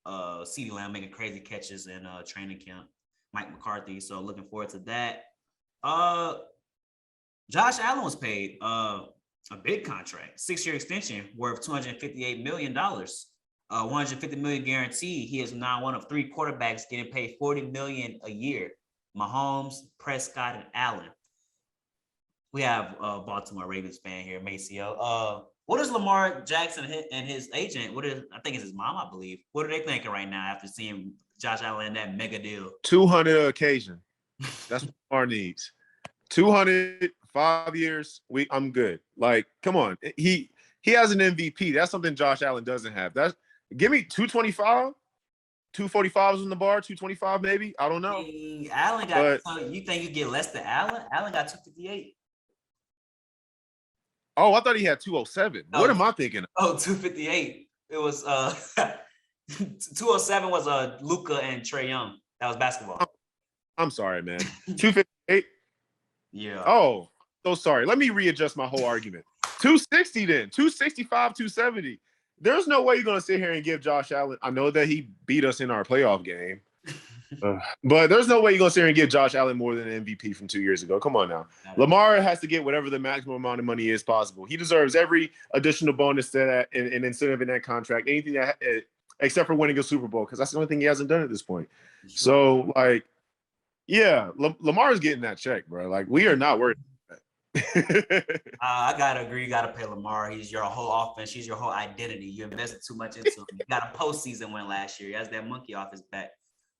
CeeDee Lamb making crazy catches in training camp. Mike McCarthy. So looking forward to that. Josh Allen was paid a big contract, 6-year extension worth $258 million. $150 million guaranteed. He is now one of 3 quarterbacks getting paid $40 million a year. Mahomes, Prescott, and Allen. We have Baltimore Ravens fan here, Maceo. What is Lamar Jackson and his agent? I think it's his mom, I believe. What are they thinking right now after seeing Josh Allen in that mega deal? 200 occasion. That's what Lamar needs. 200, 5 years. I'm good. Like, come on. He has an MVP. That's something Josh Allen doesn't have. Give me 225. 245 is on the bar, 225 maybe. I don't know. Allen got. So you think you get less than Allen? Allen got 258. Oh, I thought he had 207. Oh, what am I thinking of? Oh, 258. It was 207 was Luka and Trae Young. That was basketball. I'm sorry, man. 258. Yeah. Oh, so sorry. Let me readjust my whole argument. 260 then. 265, 270. There's no way you're going to sit here and give Josh Allen. I know that he beat us in our playoff game. But there's no way you're going to sit here and give Josh Allen more than an MVP from 2 years ago. Come on now. Lamar has to get whatever the maximum amount of money is possible. He deserves every additional bonus to that and incentive in that contract, anything that except for winning a Super Bowl, because that's the only thing he hasn't done at this point. Sure. So, like, yeah, Lamar is getting that check, bro. Like, we are not worried. I gotta agree. You gotta pay Lamar. He's your whole offense. He's your whole identity. You invested too much into him. You got a postseason win last year. He has that monkey off his back.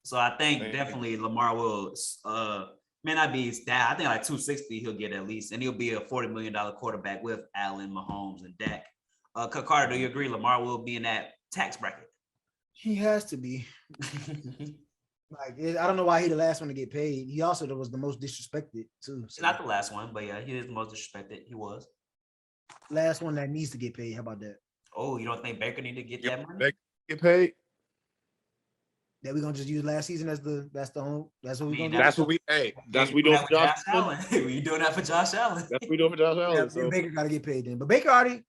So I think definitely Lamar will may not be that. I think like 260 he'll get at least, and he'll be a $40 million quarterback with Allen, Mahomes, and Dak. Carter, do you agree Lamar will be in that tax bracket? He has to be. Like, I don't know why he the last one to get paid. He also was the most disrespected too. So. He's not the last one, but yeah, he is the most disrespected. He was. Last one that needs to get paid. How about that? Oh, you don't think Baker need to get that money? Baker get paid? That we're gonna just use last season as that's what we're gonna do. That's what we doing for Josh Allen. We doing that for Josh Allen. That's what we doing for Josh Allen. Yeah, so. Baker gotta get paid then. But Baker already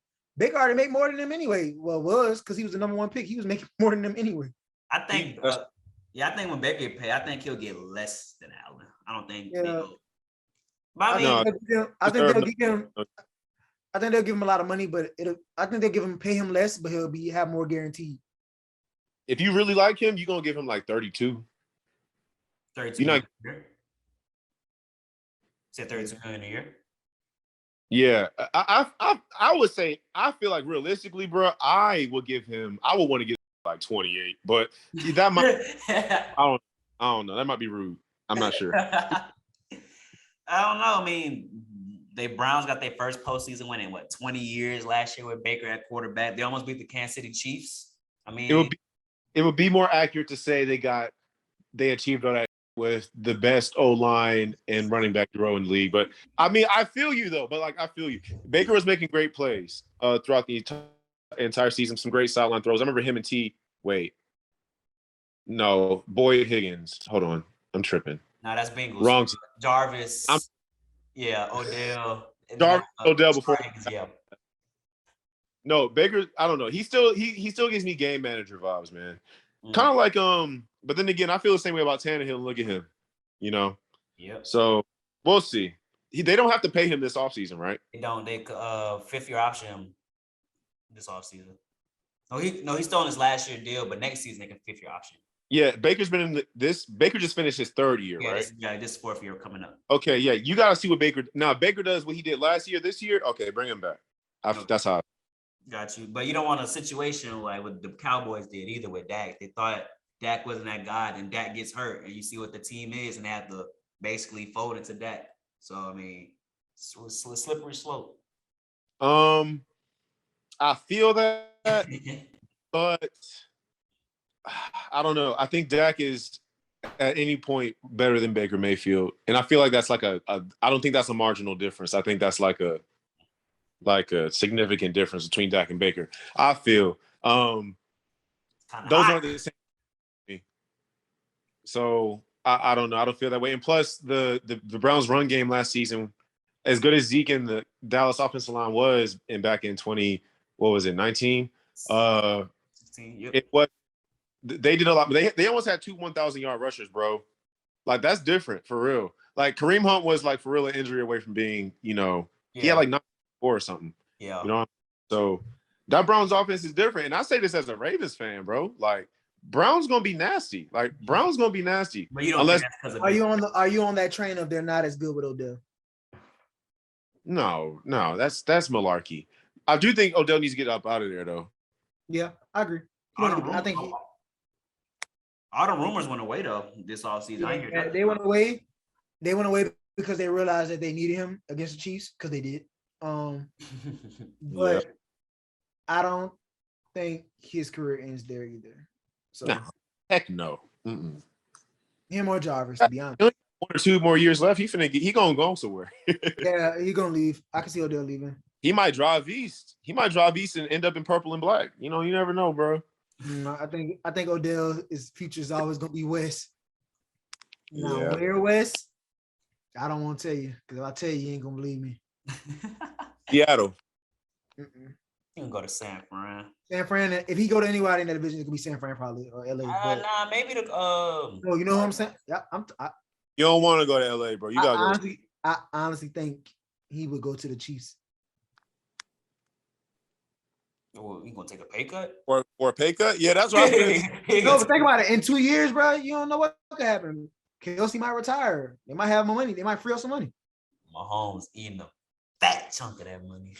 made more than him anyway. Well, because he was the number 1 pick. He was making more than them anyway. I think I think when Baker get paid, I think he'll get less than Allen. I don't think I think they'll give him a lot of money, but I think they'll pay him less, but he'll have more guaranteed. If you really like him, you're gonna give him like 32. 32 million a year? Said 32 million a year? Yeah. I would say I feel like realistically, bro, I would want to give him like 28, but that might I don't know. That might be rude. I'm not sure. I don't know. I mean, They Browns got their first postseason win in 20 years last year with Baker at quarterback. They almost beat the Kansas City Chiefs. I mean, it would be more accurate to say they achieved all that with the best O-line and running back duo in the league. But I mean, I feel you though. But like, I feel you. Baker was making great plays throughout the entire season. Some great sideline throws. I remember him and Boyd Higgins. Hold on, I'm tripping. no, that's Bengals. Wrong. Jarvis. Odell. Odell before. Yeah. No, Baker. I don't know. He still gives me game manager vibes, man. Kind of like but then again, I feel the same way about Tannehill. Look at him, you know. Yep. So we'll see. They don't have to pay him this offseason, right? They don't. They 5th-year option him this offseason. No, he's still on his last year deal, but next season they can 5th-year option. Yeah, Baker's been in this. Baker just finished his 3rd year, right? This 4th year coming up. Okay, yeah, you got to see what Baker. Now, if Baker does what he did last year, this year. Okay, bring him back. That's how. Got you, but you don't want a situation like what the Cowboys did either with Dak. They thought Dak wasn't that guy, and Dak gets hurt, and you see what the team is, and they have to basically fold into Dak. So I mean, it's a slippery slope. I feel that, but I don't know. I think Dak is at any point better than Baker Mayfield, and I feel like that's like I don't think that's a marginal difference. I think that's like a significant difference between Dak and Baker. I feel those aren't the same. So I don't know. I don't feel that way. And plus, the Browns' run game last season, as good as Zeke and the Dallas offensive line was, and back in 19? 16, yep. It was. They did a lot. They almost had 2 1,000-yard rushers, bro. Like that's different for real. Like Kareem Hunt was like for real an injury away from being, he had like 94 or something. Yeah. So that Browns offense is different. And I say this as a Ravens fan, bro. Like Browns gonna be nasty. But you don't unless think that's because of Are you on that train of they're not as good with Odell? No, that's malarkey. I do think Odell needs to get up out of there though. Yeah, I agree. I think all the rumors went away though this offseason. I hear that. They went away. They went away because they realized that they needed him against the Chiefs because they did. But I don't think his career ends there either. So heck no. Mm-mm. Him or Jarvis, to be honest. 1 or 2 more years left. He gonna go somewhere. Yeah, he gonna leave. I can see Odell leaving. He might drive east. And end up in purple and black. You never know, bro. I think Odell's future is always gonna be West. Now, Yeah. where West? I don't want to tell you because if I tell you ain't gonna believe me. Seattle. You can go to San Fran. San Fran. If he go to anywhere in that division, it could be San Fran probably or LA. Nah, maybe the No, you know what I'm saying? Yeah, You don't want to go to LA, bro. You gotta go. I honestly think he would go to the Chiefs. Well, you gonna take a pay cut? Or a pay cut? Yeah, that's right. No, but think about it. In 2 years, bro, you don't know what could happen. Kelsey might retire. They might have more money. They might free up some money. Mahomes eating a fat chunk of that money.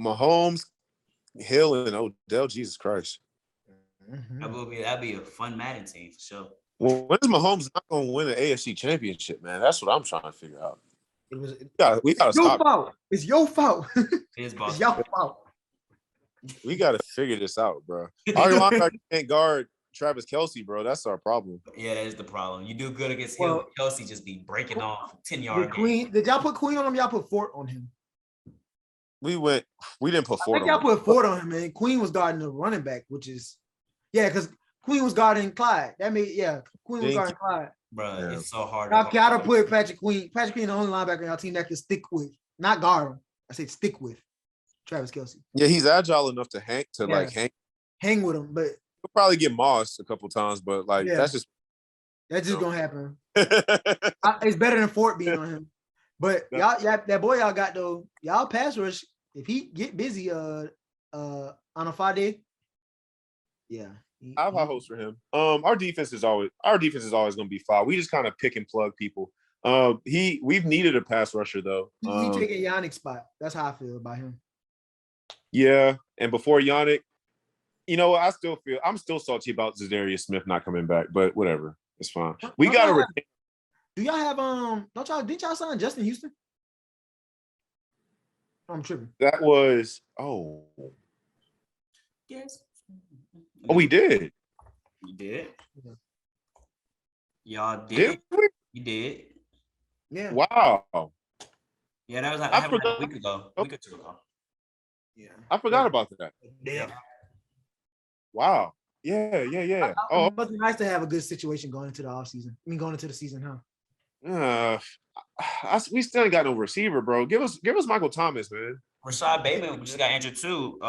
Mahomes, Hill, and Odell. Jesus Christ. Mm-hmm. That'd be a fun Madden team for sure. Well, when is Mahomes not going to win an AFC championship, man? That's what I'm trying to figure out. We gotta stop. Fault. It's your fault. It's your fault. We got to figure this out, bro. Our linebacker can't guard Travis Kelce, bro. That's our problem. Yeah, that is the problem. You do good against Hill, but Kelce just be breaking off 10-yard. Did y'all put Queen on him? Y'all put Fort on him. We didn't put Fort on him. Y'all put Fort on him, man. Queen was guarding the running back, which is because Queen was guarding Clyde. Queen was guarding Clyde. Bro, it's so hard. Y'all gotta put Patrick Queen. Patrick Queen, the only linebacker on y'all team that can stick with, not guard him. I said stick with Travis Kelce. Yeah, he's agile enough to hang with him, but he'll probably get mossed a couple times, but that's just gonna happen. It's better than Fort being on him. But y'all, that boy y'all got though, y'all pass rush. If he get busy on a 5 day, I have high hopes for him. Our defense is always going to be fine. We just kind of pick and plug people. We've needed a pass rusher though. He taking Yannick's spot. That's how I feel about him. Yeah, and before Yannick, I'm still salty about Zadarius Smith not coming back, but whatever, it's fine. We got to. Do y'all have didn't y'all sign Justin Houston? I'm tripping. That was Yes. we did. You did. Yeah. Y'all did. Did we? You did. Yeah. Wow. Yeah, that was I happened like forgot. a week ago. A week or two ago. Yeah. I forgot about that. Yeah. Wow. Yeah. It must be nice to have a good situation going into the offseason. I mean, going into the season, huh? We still ain't got no receiver, bro. Give us Michael Thomas, man. Rashad Bateman just got injured too.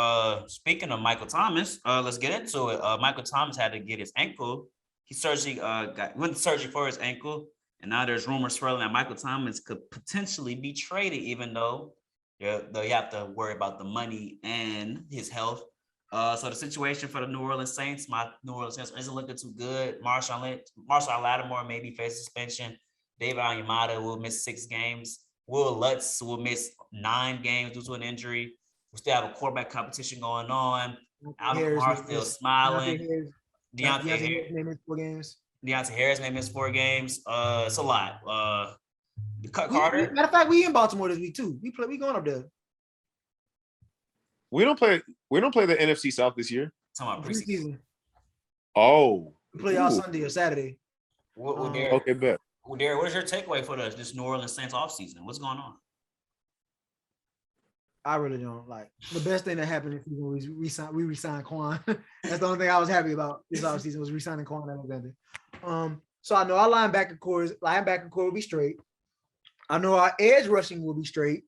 Speaking of Michael Thomas, let's get into it. Michael Thomas had to get his ankle. He went to surgery for his ankle, and now there's rumors swirling that Michael Thomas could potentially be traded, even though you have to worry about the money and his health. So the situation for the New Orleans Saints isn't looking too good. Marshall Lattimore maybe face suspension. David Onyemata will miss 6 games. Will Lutz will miss 9 games due to an injury. We still have a quarterback competition going on. Alvin Kamara still smiling. Deontay Harris may miss 4 games. Deontay Harris may miss 4 games. It's a lot. Matter of fact, we in Baltimore this week too. We going up there. We don't play the NFC South this year. Talking about preseason. Oh. We play y'all Sunday or Saturday. Okay, bet. Well, Derek, what is your takeaway for this New Orleans Saints offseason? What's going on? I really don't like. The best thing that happened is we re-signed Quan. That's the only thing I was happy about this offseason was re-signing Quan Alexander. So I know our linebacker core will be straight. I know our edge rushing will be straight.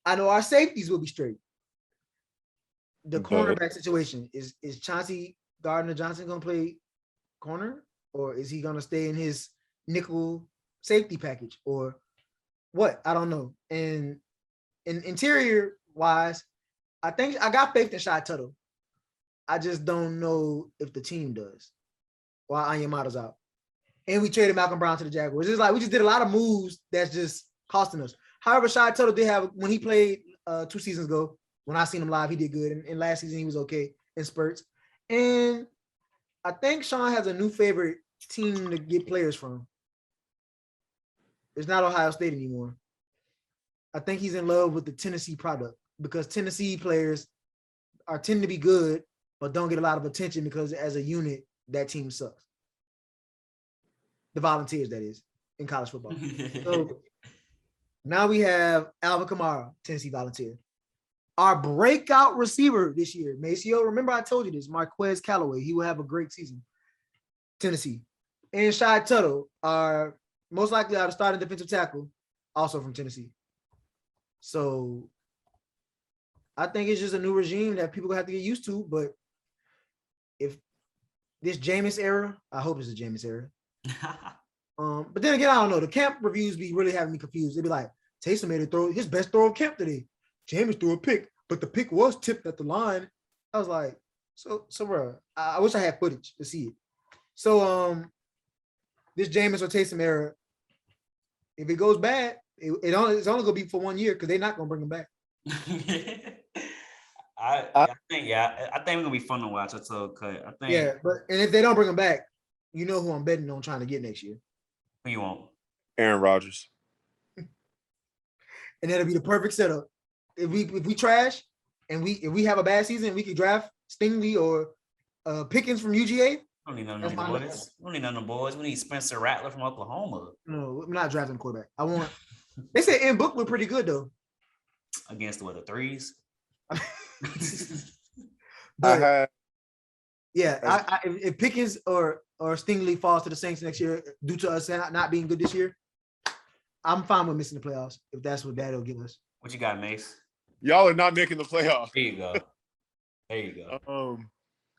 I know our safeties will be straight. The cornerback situation is Chauncey Gardner-Johnson going to play corner, or is he going to stay in his nickel safety package, or what? I don't know. And in interior wise, I think I got faith in Shy Tuttle. I just don't know if the team does while Onyemata's out. And we traded Malcolm Brown to the Jaguars. It's like we just did a lot of moves that's just costing us. However, Shy Tuttle did have, when he played 2 seasons ago, when I seen him live, he did good. And last season, he was okay in spurts. And I think Sean has a new favorite team to get players from. It's not Ohio State anymore. I think he's in love with the Tennessee product because Tennessee players tend to be good, but don't get a lot of attention because as a unit, that team sucks. The Volunteers, that is, in college football. So now we have Alvin Kamara, Tennessee Volunteer. Our breakout receiver this year, Maceo, remember I told you this, Marquez Callaway, he will have a great season. Tennessee. And Shy Tuttle are most likely our starting defensive tackle, also from Tennessee. So I think it's just a new regime that people have to get used to. But if this Jameis era, I hope it's a Jameis era. But then again, I don't know. The camp reviews be really having me confused. They'd be like, Taysom made a throw, his best throw of camp today. Jameis threw a pick, but the pick was tipped at the line. I was like, so bro, I wish I had footage to see it. So this Jameis or Taysom era, if it goes bad, it's only gonna be for 1 year because they're not gonna bring him back. I think we're gonna be fun to watch. But and if they don't bring him back, you know who I'm betting on trying to get next year. Who you want? Aaron Rodgers. And that'll be the perfect setup. If we trash and if we have a bad season, we could draft Stingley or Pickens from UGA. We don't need none of them boys. We don't need none of them boys. We need Spencer Rattler from Oklahoma. No, I'm not drafting quarterback. I want. They said Ian Book looked pretty good though. Against the threes. But if Pickens or Stingley falls to the Saints next year due to us not being good this year, I'm fine with missing the playoffs if that's what that'll give us. What you got, Mace? Y'all are not making the playoffs. There you go.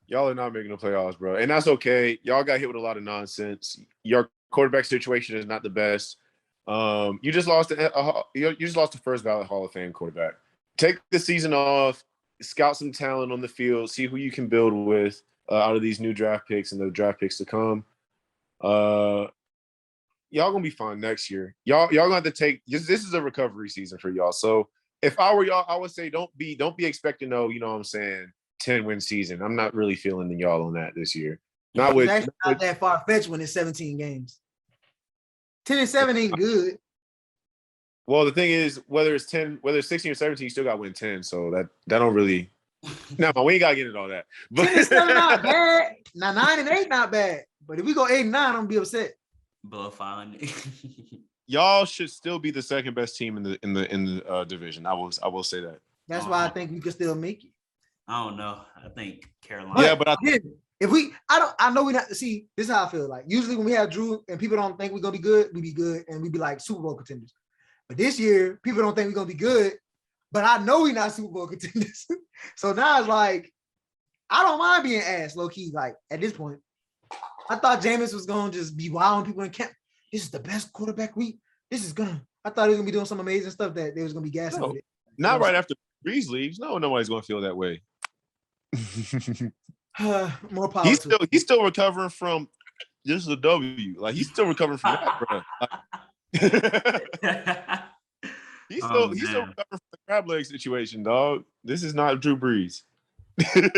Y'all are not making the playoffs, bro, and that's okay. Y'all got hit with a lot of nonsense. Your quarterback situation is not the best. You just lost the first ballot Hall of Fame quarterback. Take the season off, scout some talent on the field, see who you can build with out of these new draft picks and the draft picks to come. Y'all gonna be fine next year. Y'all gonna have to take this is a recovery season for y'all. So if I were y'all, I would say don't be expecting no, you know what I'm saying, 10-win season. I'm not really feeling y'all on that this year. Not that far-fetched when it's 17 games. 10-7 ain't good. Well, the thing is, whether it's 16 or 17, you still got to win 10. So that don't really. No, we ain't got to get into all that. But 10 is still not bad. Now 9 and 8 not bad. But if we go 8 and 9, I'm gonna be upset. Below 500. Y'all should still be the second best team in the division. I will say that. That's why I think we could still make it. I don't know. I think Carolina. But Yeah, but I know we not see. This is how I feel. Like usually when we have Drew and people don't think we're gonna be good, we be good and we be like Super Bowl contenders. But this year, people don't think we're gonna be good. But I know we're not Super Bowl contenders. So now it's like, I don't mind being ass low key. Like at this point, I thought Jameis was gonna just be wilding people in camp. This is the best quarterback week. I thought he was gonna be doing some amazing stuff that they was gonna be gassing with it. Not right after Breeze leaves. No, nobody's gonna feel that way. More power. He's still recovering from this is a W. Like he's still recovering from that, bro. He's still recovering from the crab leg situation, dog. This is not Drew Brees. Like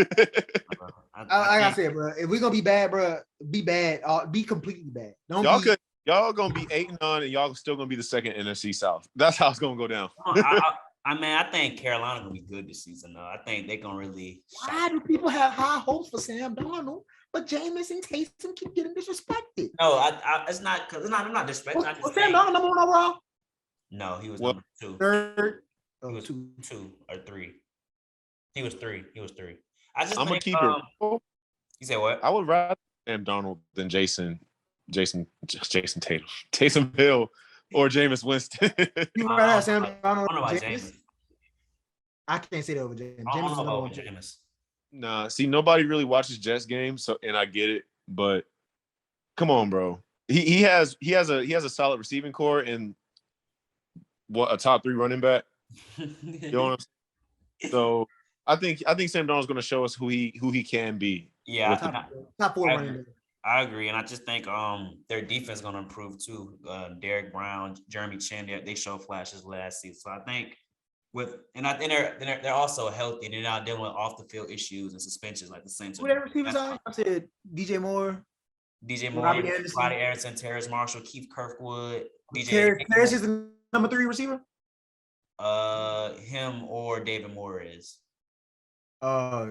I said, bro, if we're gonna be bad, bro, be bad. Be completely bad. Y'all gonna be 8-9, and y'all still gonna be the second NFC South. That's how it's gonna go down. I think Carolina gonna be good this season, though. I think they're gonna really. Why do people have high hopes for Sam Darnold, but Jameis and Taysom keep getting disrespected? No, it's not because I'm not disrespecting. Was Sam Darnold number 1 overall? No, he was number 2. Third. He was 2 or 3. He was 3. I'm gonna keep it. You said what? I would rather Sam Darnold than Jason Tatum, Taysom Hill, or Jameis Winston. You would rather have Sam Darnold I don't know than about Jameis? Jameis. I can't say that over Jameis. I don't Jameis is know number about 1. Jameis. Nah, see, nobody really watches Jets games, and I get it, but come on, bro. He has a solid receiving core and a top 3 running back. You know what I'm saying? So I think Sam Darnold's going to show us who he can be. Yeah, top 4 running back. I agree, and I just think their defense is going to improve too. Derek Brown, Jeremy Chin, they showed flashes last season, so I think they're also healthy. They're not dealing with off the field issues and suspensions like the Saints. Who their receivers are? I said DJ Moore, Roddy Anderson, Terrace Marshall, Keith Kirkwood, Terrace is the number 3 receiver. Him or David Moore is. Oh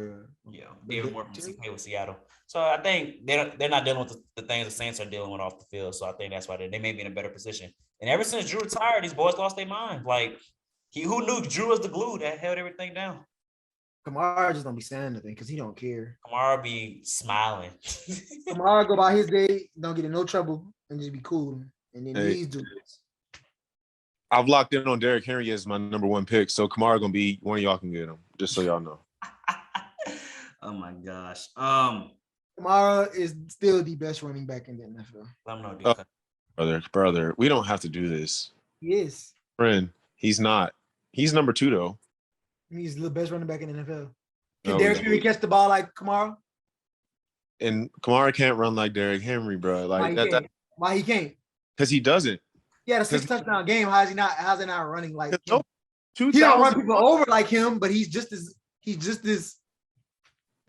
yeah. David Moore from CK with Seattle. So I think they're not dealing with the things the Saints are dealing with off the field. So I think that's why they may be in a better position. And ever since Drew retired, these boys lost their mind. Like who knew Drew was the glue that held everything down? Kamara just don't be saying nothing because he don't care. Kamara be smiling. Kamara go by his day, don't get in no trouble, and just be cool. And then these dudes. I've locked in on Derrick Henry as my number 1 pick, so Kamara gonna be one of y'all can get him. Just so y'all know. Oh my gosh. Kamara is still the best running back in the NFL. Brother, we don't have to do this. He is. Friend, he's not. He's number 2 though. He's the best running back in the NFL. Can Derrick Henry catch the ball like Kamara? And Kamara can't run like Derrick Henry, bro. Like why he can't? Because he doesn't. He had a 6 touchdown game. How's he not running like him? He don't run people over like him, but he's just as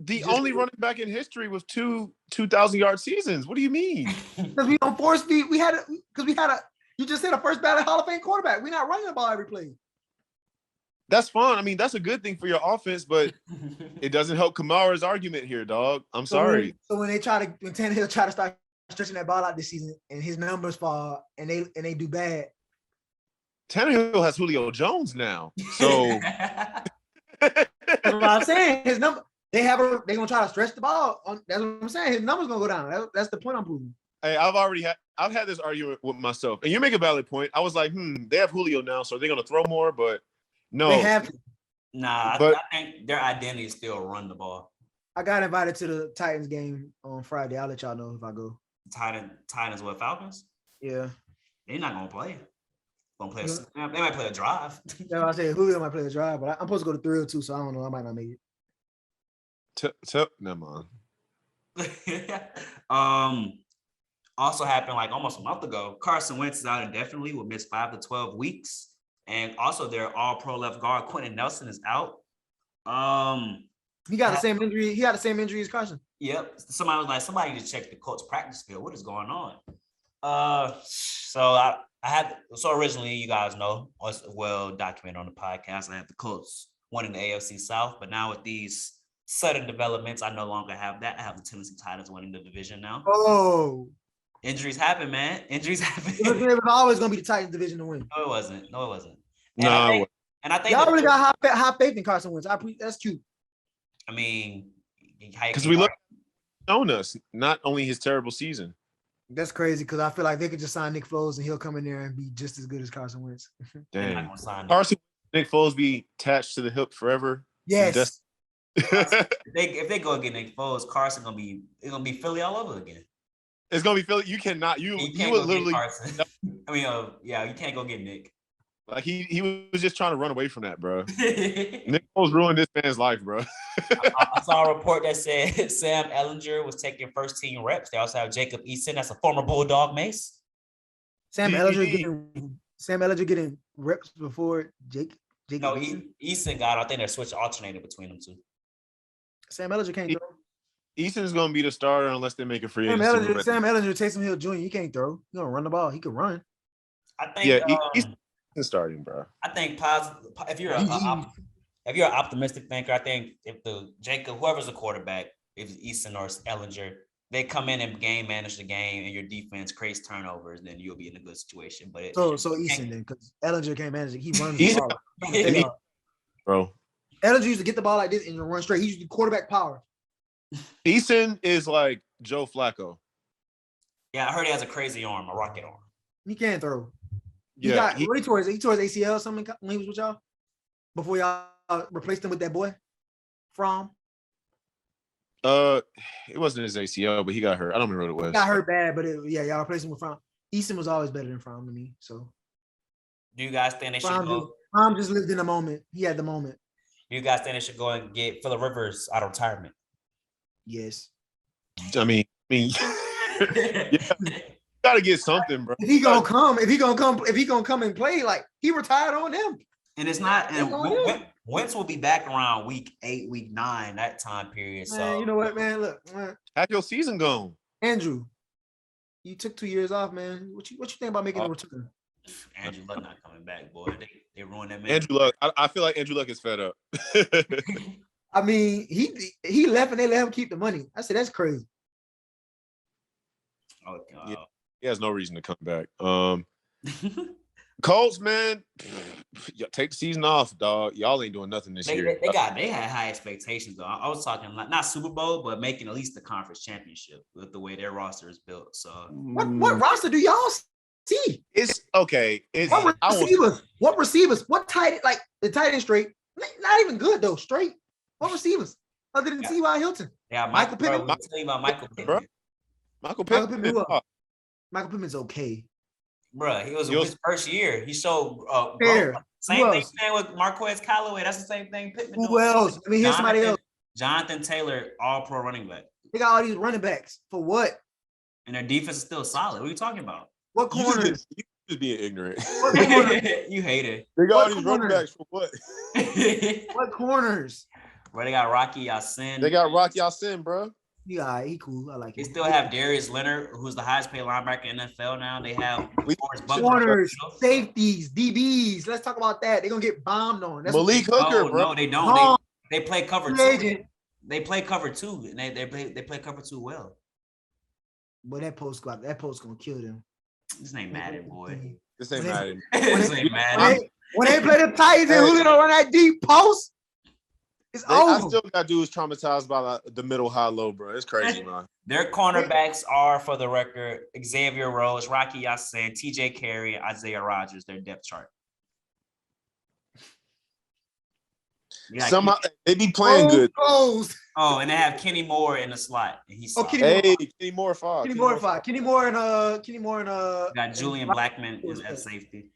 the only running back in history with 2,000-yard seasons. What do you mean? Because we on force feed. You just said a first ballot Hall of Fame quarterback. We're not running the ball every play. That's fine. I mean, that's a good thing for your offense, but it doesn't help Kamara's argument here, dog. I'm sorry. When Tannehill try to start stretching that ball out this season and his numbers fall and they do bad. Tannehill has Julio Jones now. So that's what I'm saying. His number they're gonna try to stretch the ball. That's what I'm saying. His number's gonna go down. That's the point I'm proving. Hey, I've had this argument with myself, and you make a valid point. I was like, they have Julio now, so are they gonna throw more? But no, they have to. Nah, I think their identity is still run the ball. I got invited to the Titans game on Friday. I'll let y'all know if I go. Titans with Falcons? Yeah. They're not gonna play. They might play a drive. Yeah, I said Julio might play a drive, but I'm supposed to go to Thrill too, so I don't know. I might not make it. Never mind. Also happened like almost a month ago. Carson Wentz is out indefinitely, will miss 5 to 12 weeks. And also their all-pro left guard, Quentin Nelson, is out. He got the same injury. He had the same injury as Carson. Yep. Somebody just check the Colts practice field. What is going on? So originally, you guys know, was well documented on the podcast. I had the Colts winning the AFC South, but now with these sudden developments, I no longer have that. I have the Tennessee Titans winning the division now. Oh, Injuries happen, man. Injuries happen. it was always gonna be the Titans division to win. No, it wasn't. No, it wasn't. No. And I think Y'all really got high faith in Carson Wentz. That's cute. I mean, because we look on us, not only his terrible season. That's crazy because I feel like they could just sign Nick Foles and he'll come in there and be just as good as Carson Wentz. Dang. Nick Foles be attached to the hip forever. Yes. if they go get Nick Foles, Carson it's gonna be Philly all over again. It's gonna be Philly. You cannot. You would literally. I mean, you can't go get Nick. Like he was just trying to run away from that, bro. Nick Foles ruined this man's life, bro. I saw a report that said Sam Ehlinger was taking first team reps. They also have Jacob Eason, that's a former Bulldog Mace. Sam Ehlinger getting reps before Jake. No, Eason got. I think they're switch alternated between them two. Sam Ehlinger can't throw. Eason's gonna be the starter unless they make a free Sam agency. Sam Ehlinger, Taysom Hill Jr. He can't throw. He gonna run the ball. He can run. I think. Yeah, he's starting, bro. I think positive. If you're an optimistic thinker, I think if whoever's the quarterback, if it's Eason or Ehlinger, they come in and game manage the game, and your defense creates turnovers, then you'll be in a good situation. But so Eason then, because Ehlinger can't manage it. He runs the ball. Bro. Ehlinger used to get the ball like this and run straight. He used to do quarterback power. Eason is like Joe Flacco. Yeah, I heard he has a crazy arm, a rocket arm. He can't throw. He tore his ACL or something when he was with y'all before y'all replaced him with that boy from. It wasn't his ACL, but he got hurt. I don't remember what it was. He got hurt bad, but y'all replaced him with Fromm. Easton was always better than Fromm to me. So, do you guys think they should go? Fromm just lived in the moment. He had the moment. Do you guys think they should go and get Phillip Rivers out of retirement? Yes. I mean, got to get something, bro. If he gonna come and play, like he retired on them. And it's not. And Wentz will be back around week 8, week 9, that time period. Man, so you know what, man? Look, man. Have your season gone, Andrew. You took 2 years off, man. What you think about making a return? Andrew Luck not coming back, boy. They ruined that man. Andrew Luck. I feel like Andrew Luck is fed up. I mean, he left and they let him keep the money. I said that's crazy. Oh, yeah, he has no reason to come back. Colts, man, take the season off, dog. Y'all ain't doing nothing this year. They had high expectations though. I was talking like not Super Bowl, but making at least the conference championship with the way their roster is built. So what roster do y'all see? It's okay. What receivers? What tight like the tight end straight? Not even good though. Straight. What receivers? Other than T.Y. Hilton. Yeah, Michael Pittman. Tell you about Michael Pittman. Michael Pittman. Michael Pittman's okay. Bruh, he was his first year. He showed same thing with Marquez Callaway. That's the same thing Pittman. Who else? I mean, here's somebody else. Jonathan Taylor, all pro running back. They got all these running backs for what? And their defense is still solid. What are you talking about? What corners? You just being ignorant. You hate it. They got all these running backs for what? What corners? Bro, they got Rocky Ya-Sin. They got Rocky Ya-Sin, bro. Yeah, he cool. I like it. They him. still have Darius Leonard, who's the highest paid linebacker in NFL now. They have corners, safeties, DBs. Let's talk about that. They're gonna get bombed on. That's Malik Hooker, bro. No, they don't. They play cover 2. They play cover 2, and they play cover 2 well. But that post gonna kill them. This ain't Madden, boy. This ain't Madden. This ain't Madden. When they play the Titans and Julio run that deep post, it's over. I still got dudes traumatized by the middle high low, bro. It's crazy, man. Their cornerbacks are, for the record, Xavier Rhodes, Rocky Ya-Sin, TJ Carey, Isaiah Rodgers. Their depth chart. They be playing good. Oh, and they have Kenny Moore in the slot. And he's Kenny Moore 5. Kenny Moore and got Julian Blackman is at safety.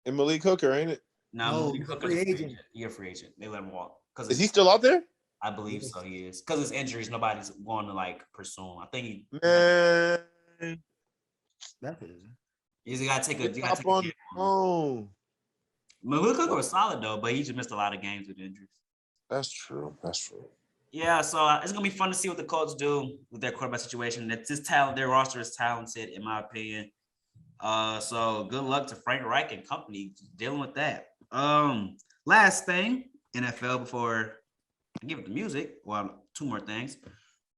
And Malik Hooker, ain't it? No, Malik Hooker's free agent. You're a free agent. They let him walk. Is he still out there? I believe so. He is. Because his injuries, nobody's going to like pursue him. I think he. Man, that is. He's got to take a. Oh, Malik Hooker was solid though, but he just missed a lot of games with injuries. That's true. Yeah, so it's gonna be fun to see what the Colts do with their quarterback situation. Their roster is talented, in my opinion. So good luck to Frank Reich and company dealing with that. Last thing, NFL before I give it the music. Well, two more things.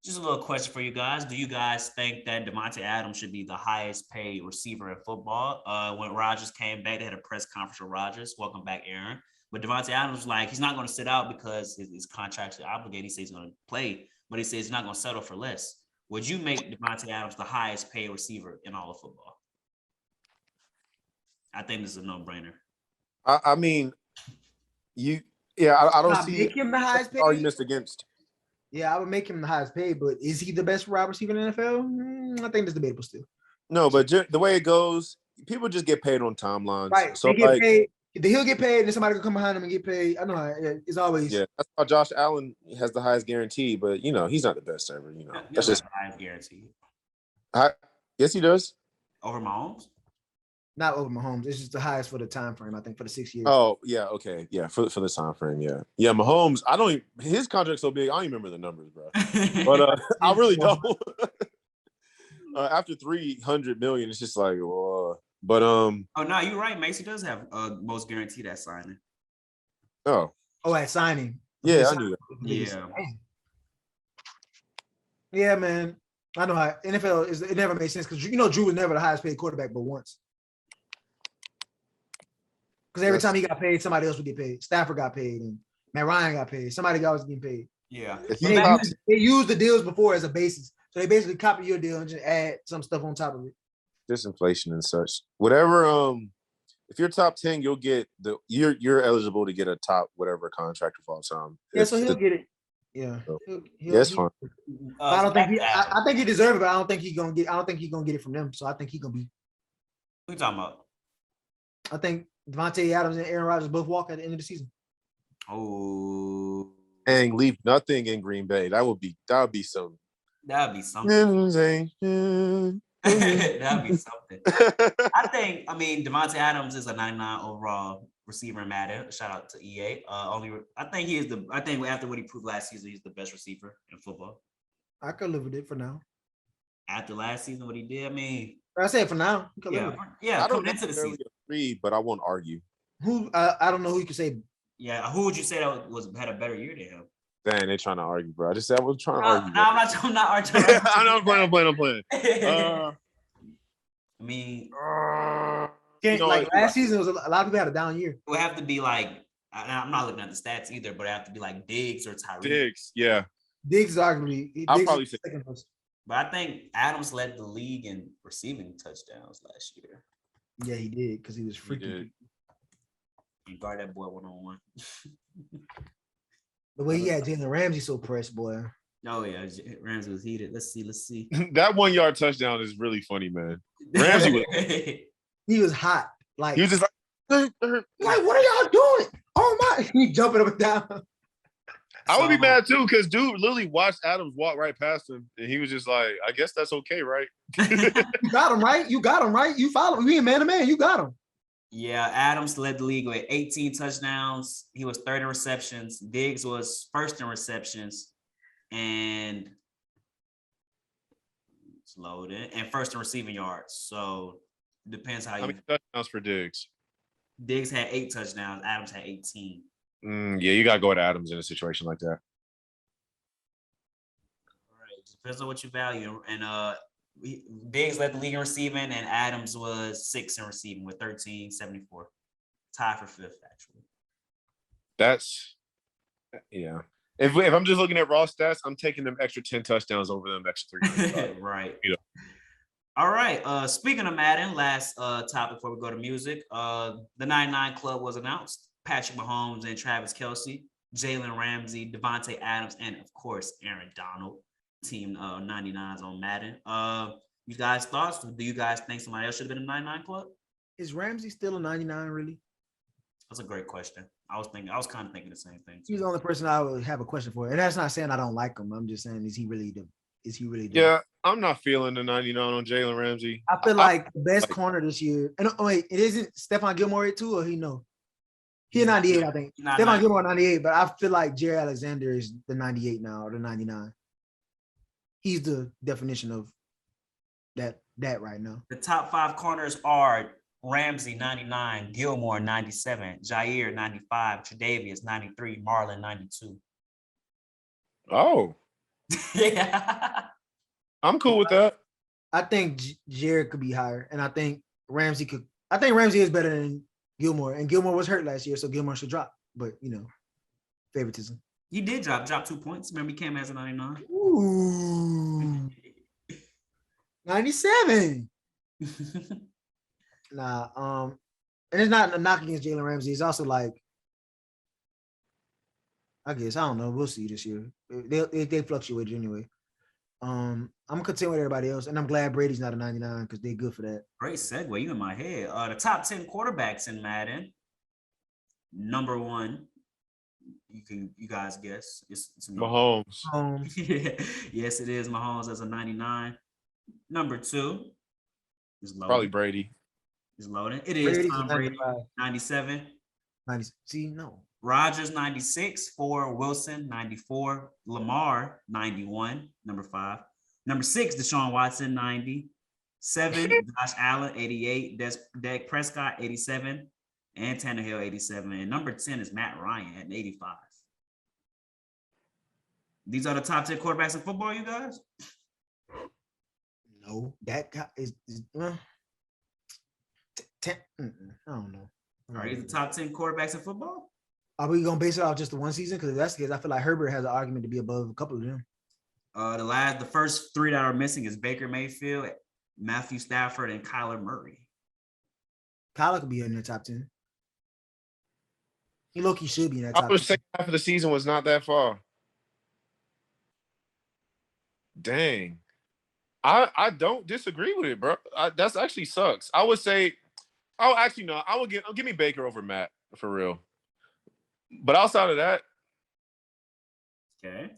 Just a little question for you guys. Do you guys think that Devontae Adams should be the highest paid receiver in football? When Rodgers came back, they had a press conference with Rodgers. Welcome back, Aaron. But Devontae Adams was like, he's not going to sit out because his contract's obligated. He says he's going to play, but he says he's not going to settle for less. Would you make Devontae Adams the highest paid receiver in all of football? I think this is a no-brainer. I mean, I don't see make him the highest paid arguments against. Yeah, I would make him the highest paid, but is he the best wide receiver in the NFL? I think that's debatable still. No, but the way it goes, people just get paid on timelines. Right. So they get paid. He'll get paid, and then somebody will come behind him and get paid. I know how it's always. Yeah, that's how Josh Allen has the highest guarantee, but he's not the best ever. That's just the highest guarantee. Yes, he does. Over Mahomes? Not over Mahomes. It's just the highest for the time frame, I think, for the 6 years. Oh, yeah, okay. Yeah, for the time frame, yeah. Yeah, Mahomes, his contract's so big, I don't even remember the numbers, bro. But I really don't. After $300 million, it's just like, but Oh no, you're right. Macy does have most guaranteed at signing. At signing. Yeah, I knew that. Yeah. Yeah, man. I know how NFL is. It never made sense because Drew was never the highest paid quarterback, but once. Because every time he got paid, somebody else would get paid. Stafford got paid, and Matt Ryan got paid. Somebody else was getting paid. Yeah. They used the deals before as a basis. So they basically copy your deal and just add some stuff on top of it. Disinflation and such. Whatever. If you're top 10, you'll get you're eligible to get a top whatever contract of all time. Yeah, so he'll get it. Yeah. So, it's fine. I don't think I think he deserves it, but I don't think he's gonna get it from them. So I think he's gonna be. What are you talking about? I think Devontae Adams and Aaron Rodgers both walk at the end of the season. Oh. And leave nothing in Green Bay. That would be some. That'd be something. That'd be something. I mean, Devontae Adams is a 99 overall receiver in Madden. Shout out to EA. I think after what he proved last season, he's the best receiver in football. I could live with it for now. After last season, what he did, I mean, I said for now. Yeah. I don't into the season. Agree, but I won't argue. I don't know who you could say. Yeah, who would you say that had a better year than him? Dang, they're trying to argue, bro. I just said I was trying to argue. No, I'm not arguing. I know, I'm playing. I mean, last season was a lot of people had a down year. It would have to be like, I'm not looking at the stats either, but it have to be like Diggs or Tyreek. Diggs, yeah. Diggs is arguably. I'll probably say second place. But I think Adams led the league in receiving touchdowns last year. Yeah, he did because he was freaking. He guarded that boy one-on-one. The way he had Jalen Ramsey so pressed, boy. Oh yeah, Ramsey was heated. Let's see. That 1 yard touchdown is really funny, man. Ramsey was. He was hot. Like he was just like, what are y'all doing? Oh my! He jumping up and down. I would be mad too, because dude literally watched Adams walk right past him, and he was just like, "I guess that's okay, right?" You got him right. You follow him. We ain't man to man. You got him. Yeah, Adams led the league with 18 touchdowns. He was third in receptions. Diggs was first in receptions, and it's loaded, and first in receiving yards. So depends how many touchdowns for Diggs? Diggs had 8 touchdowns. Adams had 18. Yeah, you got to go with Adams in a situation like that. All right, depends on what you value. And Diggs led the league in receiving, and Adams was 6th in receiving with 1374. Tied for 5th, actually. That's If I'm just looking at raw stats, I'm taking them extra 10 touchdowns over them extra 3. Right. All right. Speaking of Madden, last topic before we go to music. The 99 Club was announced. Patrick Mahomes and Travis Kelce, Jalen Ramsey, Devontae Adams, and of course Aaron Donald. Team 99s on Madden. You guys' thoughts? Do you guys think somebody else should have been a 99 Club? Is Ramsey still a 99? Really? That's a great question. I was kind of thinking the same thing. He's the only person I would have a question for, and that's not saying I don't like him. I'm just saying, is he really? Yeah, I'm not feeling the 99 on Jalen Ramsey. I feel like the best corner this year. And wait, it isn't Stephon Gilmore too, or he no? He a 98, I think. Not Stephon Gilmore 98, but I feel like Jerry Alexander is the 98 now or the 99. He's the definition of that right now. The top 5 corners are Ramsey 99, Gilmore 97, Jair 95, Tre'Davious 93, Marlon 92. Oh, Yeah. I'm cool with that. I think Jared could be higher, and I think Ramsey could. I think Ramsey is better than Gilmore, and Gilmore was hurt last year, so Gilmore should drop. But favoritism. He did drop 2 points. Remember, he came as a 99. Ooh, 97. Nah, and it's not a knock against Jalen Ramsey. It's also like, I guess I don't know. We'll see this year. They fluctuated anyway. I'm gonna continue with everybody else, and I'm glad Brady's not a 99 because they're good for that. Great segue. You in my head. The top 10 quarterbacks in Madden. Number 1. You guys guess. It's Mahomes. Yes, it is Mahomes as a 99. Number 2 is loaded. Probably Brady. Is loaded. It is Brady's Tom Brady, 97. 90. See, no. Rogers 96, 4 Wilson 94, Lamar 91, number 5. Number 6, Deshaun Watson 90, 7 Josh Allen 88, Dak Prescott 87, and Tannehill 87. And number 10 is Matt Ryan at 85. These are the top 10 quarterbacks in football, you guys? No, that guy is 10. I don't know. Are these the top 10 quarterbacks in football? Are we gonna base it off just the one season? Because if that's the case, I feel like Herbert has an argument to be above a couple of them. The first 3 that are missing is Baker Mayfield, Matthew Stafford, and Kyler Murray. Kyler could be in the top 10. He low-key should be in that top I was 10. second half of the season was not that far. Dang. I don't disagree with it, bro. That's actually sucks. I would say, I would give me Baker over Matt for real. But outside of that, Okay.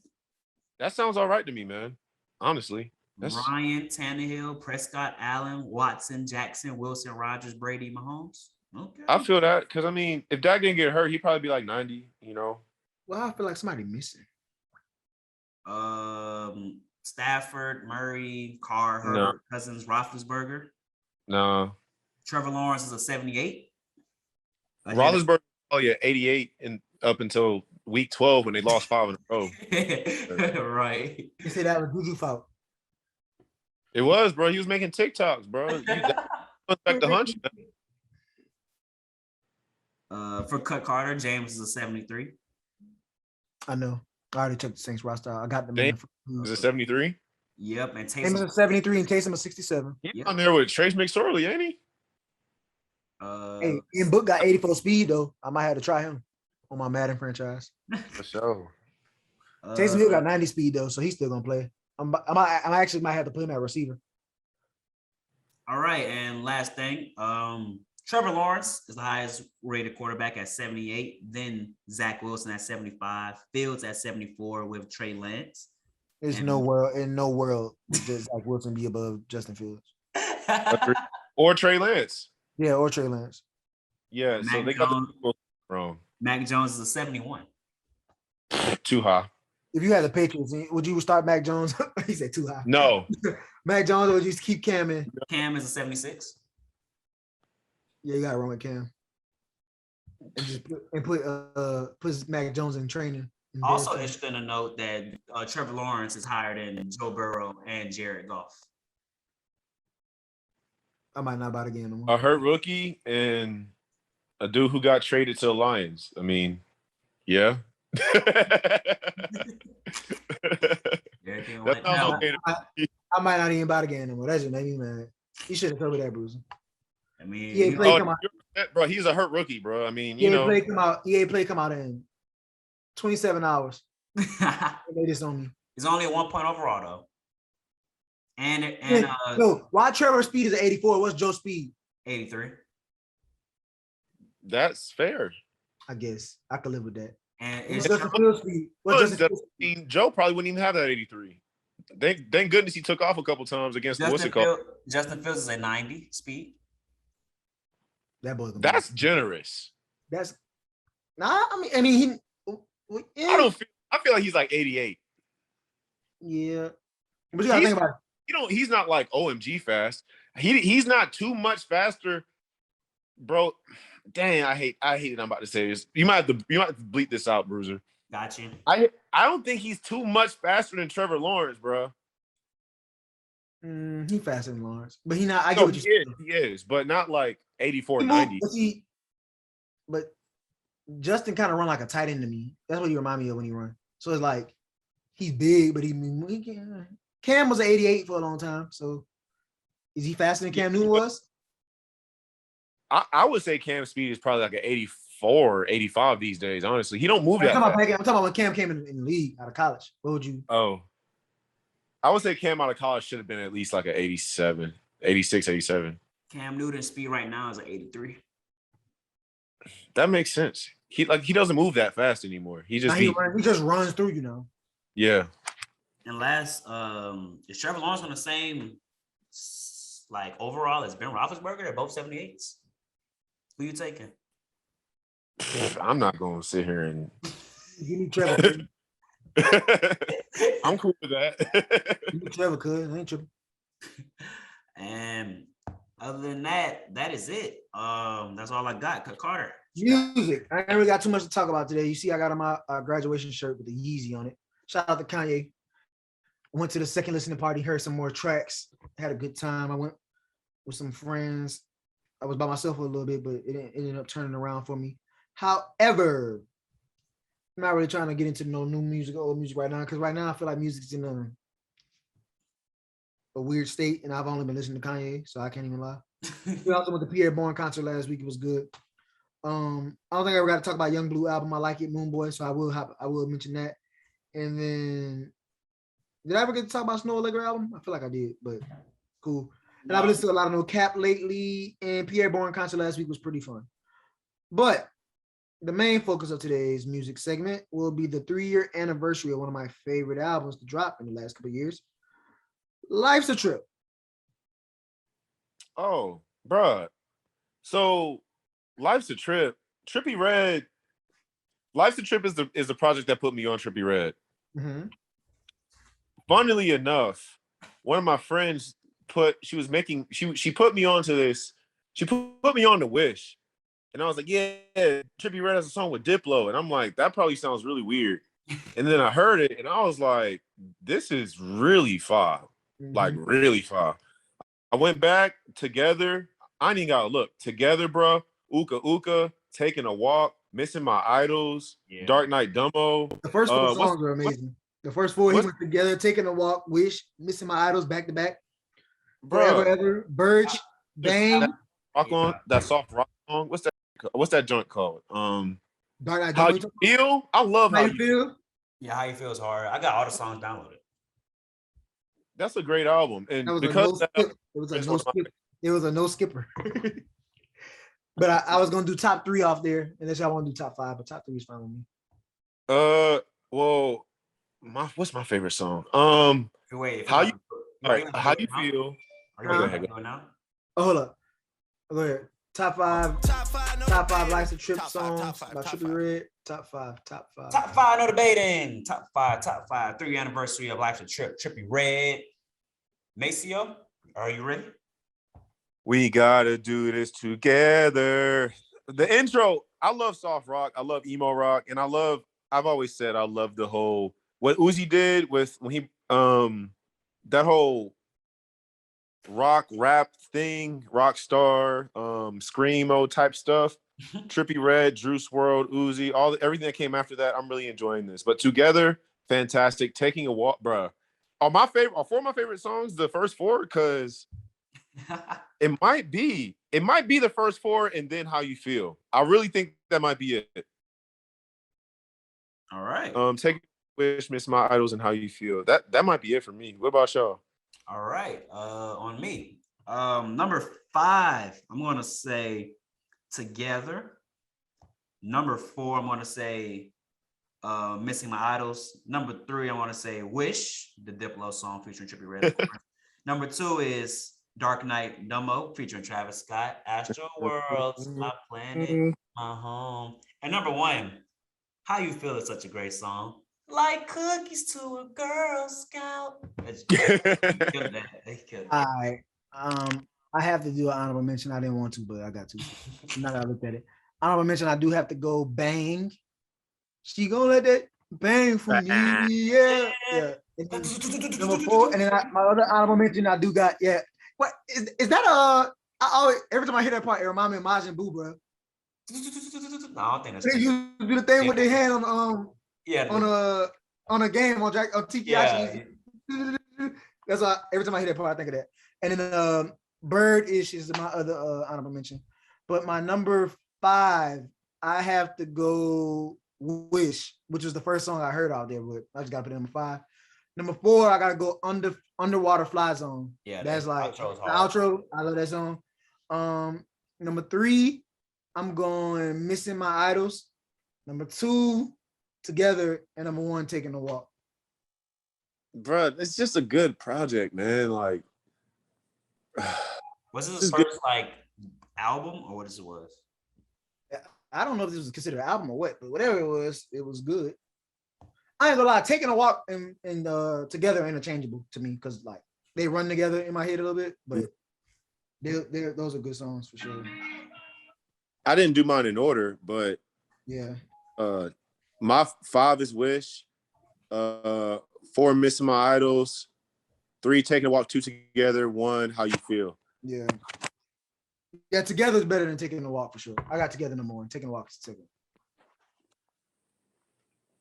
that sounds all right to me, man. Honestly. Ryan, Tannehill, Prescott, Allen, Watson, Jackson, Wilson, Rodgers, Brady, Mahomes. Okay. I feel that because, if Dak didn't get hurt, he'd probably be like 90, Well, I feel like somebody missing. Stafford, Murray, Carr, Herbert, Cousins, Roethlisberger. No. Trevor Lawrence is a 78. Roethlisberger, 88 and up until week 12 when they lost 5 in a row. Right. They say that was Juju fault. It was, bro. He was making TikToks, bro. You back the hunch. For Cut Carter, James is a 73. I know. I already checked the Saints roster. I got them. Is it 73? Yep, and James is Taysom a 73 and Taysom a 67. He's on there with Trace McSorley, ain't he? Hey, and Book got 84 speed though. I might have to try him on my Madden franchise. For sure. Taysom Hill got 90 speed though, so he's still gonna play. I actually might have to put him at receiver. All right, and last thing, Trevor Lawrence is the highest rated quarterback at 78. Then Zach Wilson at 75. Fields at 74 with Trey Lance. There's no world would just Zach Wilson be above Justin Fields. Or Trey Lance. Yeah, or Trey Lance. Yeah, Mac so they got Jones. the wrong. Mac Jones is a 71. Too high. If you had the Patriots, would you start Mac Jones? He said too high. No. Mac Jones, or would you just keep Cam in? Cam is a 76. Yeah, you got to run with Cam. And just put Mac Jones in training. Also interesting to note that Trevor Lawrence is higher than Joe Burrow and Jared Goff. I might not buy the game no more. A hurt rookie and a dude who got traded to the Lions. Yeah. I might not even buy the game no more. That just made me mad. You should have told me that, Bruce. Bro, he's a hurt rookie, bro. EA play come out in 27 hours. They just on me. He's only a 1 point overall though. And no, why Trevor's speed is 84? What's Joe's speed? 83. That's fair. I guess I could live with that. And it's Justin Fields' speed. Joe probably wouldn't even have that 83. Thank goodness he took off a couple times against Justin Fields is a 90 speed. That boy. That's generous. That's Nah, I mean, yeah, I feel like he's like 88. yeah. But you gotta think about it. He's not like OMG fast. He's not too much faster, bro. Dang, I hate it. I'm about to say this. You might have to bleep this out, Bruiser. Got you. I don't think he's too much faster than Trevor Lawrence, bro. He faster than Lawrence, but he not. I get what you're saying. He is, but not like 84, 90. But Justin kind of run like a tight end to me. That's what he remind me of when he run. So it's like he's big, but he can. Cam was an 88 for a long time. So is he faster than Cam Newton was? I would say Cam's speed is probably like an 84, 85 these days. Honestly, he don't move that fast. I'm talking about when Cam came in the league out of college. What would you? Oh, I would say Cam out of college should have been at least like an 87, 86, 87. Cam Newton's speed right now is an 83. That makes sense. He doesn't move that fast anymore. He just he just runs through, Yeah. And last, is Trevor Lawrence on the same like overall as Ben Roethlisberger? They're both 78s. Who you taking? I'm not going to sit here and give me Trevor. I'm cool with that. Give me Trevor, cuz I ain't tripping. And other than that, that is it. That's all I got. Carter. Music. I ain't really got too much to talk about today. You see, I got on my graduation shirt with the Yeezy on it. Shout out to Kanye. Went to the second listening party, heard some more tracks, had a good time. I went with some friends. I was by myself for a little bit, but it ended up turning around for me. However, I'm not really trying to get into no new music or old music right now, because right now I feel like music's in a weird state, and I've only been listening to Kanye, so I can't even lie. We also went to Pierre Bourne concert last week. It was good. I don't think I ever got to talk about Young Blue album. I like it, Moon Boy, so I will mention that. And then, did I ever get to talk about Snow Allegra album? I feel like I did, but cool. And I've listened to a lot of No Cap lately, and Pierre Bourne concert last week was pretty fun. But the main focus of today's music segment will be the 3-year anniversary of one of my favorite albums to drop in the last couple of years. Life's a Trip. Oh, bruh. So, Life's a Trip. Trippie Redd. Life's a Trip is the project that put me on Trippie Redd. Mm-hmm. Funnily enough, one of my friends she put me onto this. She put me on to Wish. And I was like, yeah, Trippie Redd has a song with Diplo. And I'm like, that probably sounds really weird. And then I heard it and I was like, this is really fire. Mm-hmm. Like really fire. I went back Together. I ain't even gotta look. Together, bro. Uka Uka, Taking a Walk, Missing My Idols, Dark Knight Dumbo. The first 4 songs were amazing. The first 4 he went Together, Taking a Walk, Wish, Missing My Idols back to back. Forever Ever, Birch, Bang. That soft rock song. What's that joint called? Dark Knight How You Feel? I love How You Feel. Yeah, How You Feel is hard. I got all the songs downloaded. That's a great album. And it was a no skipper. But I was gonna do top 3 off there, unless y'all want to do top 5, but top 3 is fine with me. Well, what's my favorite song? Wait, How You Feel? Go now? Oh, hold up. Go ahead. Top 5 Life's a Trip songs by Trippie Redd. Top 5. Top 5, no debating. Top 5. 3rd anniversary of Life's a Trip. Trippie Redd. Maceo, are you ready? We gotta do this together. The intro, I love soft rock. I love emo rock. And I've always said I love the whole, what Uzi did with when he, that whole rock rap thing, rock star, screamo type stuff. Trippie Redd, Juice WRLD, Uzi, everything that came after that. I'm really enjoying this. But Together, fantastic. Taking a Walk, bruh. Are 4 of my favorite songs the first 4? Because it might be the first 4 and then How You Feel. I really think that might be it. All right. Take Wish, Miss My Idols, and How You Feel. That might be it for me. What about y'all? All right. On me. Number 5, I'm gonna say Together. Number 4, I'm gonna say Missing My Idols. Number 3, I want to say Wish, the Diplo song featuring Trippie Redd. Number 2 is Dark Knight Dumbo featuring Travis Scott. Astro World, my planet, my home. And number one, How You Feel is such a great song. Like cookies to a Girl Scout. He killed that. He killed that. All right. I have to do an honorable mention. I didn't want to, but I got to. Now that I looked at it. Honorable mention, I do have to go Bang. She gonna let that bang for me. Yeah. And then number 4. And then my other honorable mention, I do got, yeah. What is that? I always, every time I hear that part, it reminds me of Majin Buu, bro. No, I don't think that's They used to do the thing with their hand on a game on Tiki. Yeah. That's why every time I hear that part, I think of that. And then Bird is my other honorable mention. But my number 5, I have to go Wish, which was the first song I heard out there, but I just gotta put it number 5. Number 4, I gotta go Underwater Fly Zone. Yeah, that's like the hard. outro. I love that song. Number 3, I'm going Missing My Idols. Number 2, Together, and number 1, Taking a Walk. Bruh, it's just a good project, man. Like, was this his first like album or what this was? I don't know if this was considered an album or what, but whatever it was good. I ain't gonna lie, Taking a Walk and Together are interchangeable to me because like they run together in my head a little bit, but those are good songs for sure. I didn't do mine in order, but yeah. My 5 is Wish, 4 Missing My Idols, 3 Taking a Walk, 2 Together, 1 How You Feel. Yeah. Yeah, Together is better than Taking a Walk for sure. I got Together number 1. Taking a Walk is second.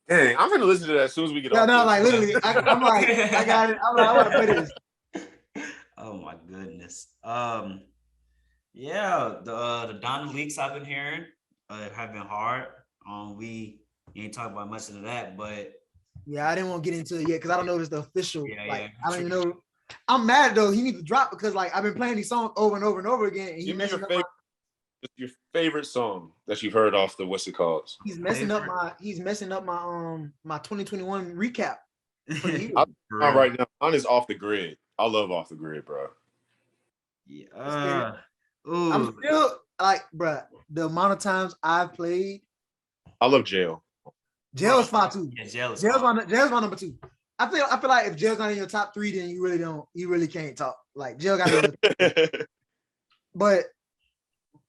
Dang, I'm gonna listen to that as soon as we get off. Yeah, no, like literally, I'm like, I got it. I'm like, I want to play this. Oh my goodness. Yeah, the Donda leaks I've been hearing have been hard. We ain't talking about much of that, but yeah, I didn't want to get into it yet because I don't know if it's the official. Yeah, like, yeah. I don't even know. I'm mad though. He needs to drop because like I've been playing these songs over and over and over again. And Give me your favorite song that you've heard off the what's it called? He's messing up my 2021 recap. I'm right now. Mine is Off the Grid. I love Off the Grid, bro. Yeah. I'm still like, bro, the amount of times I've played. I love Jail. Jail is fine too. Yeah, Jail's my number 2. I feel like if Jail's not in your top 3, then you really can't talk. Like Jail got to. But,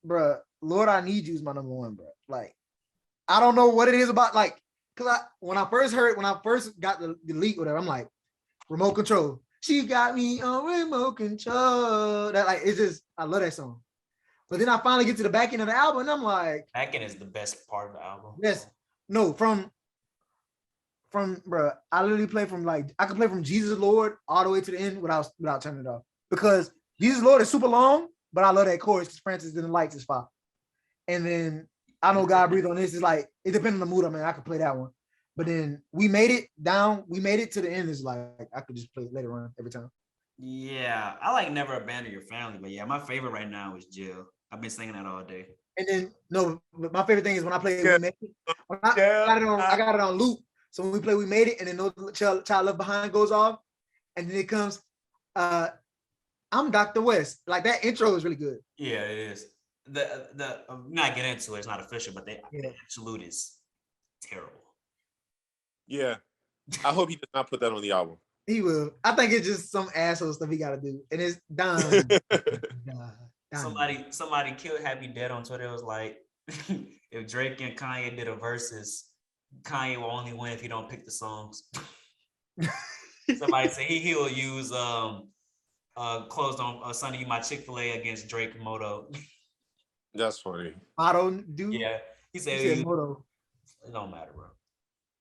bro, Lord, I Need You is my number 1, bro. Like, I don't know what it is about, like, because when I first got the leak, whatever, I'm like, remote control. She got me on remote control. That like, it's just, I love that song. But then I finally get to the back end of the album, and I'm like, back end is the best part of the album. Yes, no, from bro, I literally play from like I can play from Jesus Lord all the way to the end without turning it off because Jesus Lord is super long, but I love that chorus because Francis in the Lights is fire. And then I Know God Breathe on This is like it depends on the mood I'm in. I could play that one, but then We Made It to the end is like I could just play it later on every time. Yeah, I like Never Abandon Your Family, but yeah, my favorite right now is Jill. I've been singing that all day. And then my favorite thing is when I play We Made It. I got it on loop. So when we play We Made It, and then No Child Left Behind goes off, and then it comes, I'm Dr. West. Like that intro is really good. Yeah, it is. I'm not getting into it. It's not official, but the absolute is terrible. Yeah, I hope he does not put that on the album. He will. I think it's just some asshole stuff he got to do, and it's done. Somebody killed Happy Dead on Twitter. It was like, if Drake and Kanye did a versus, Kanye will only win if he don't pick the songs. Somebody said he will use closed on Sunday You My Chick-fil-A against Drake and Moto. That's funny. Moto dude. Yeah, he said Moto. It don't matter, bro.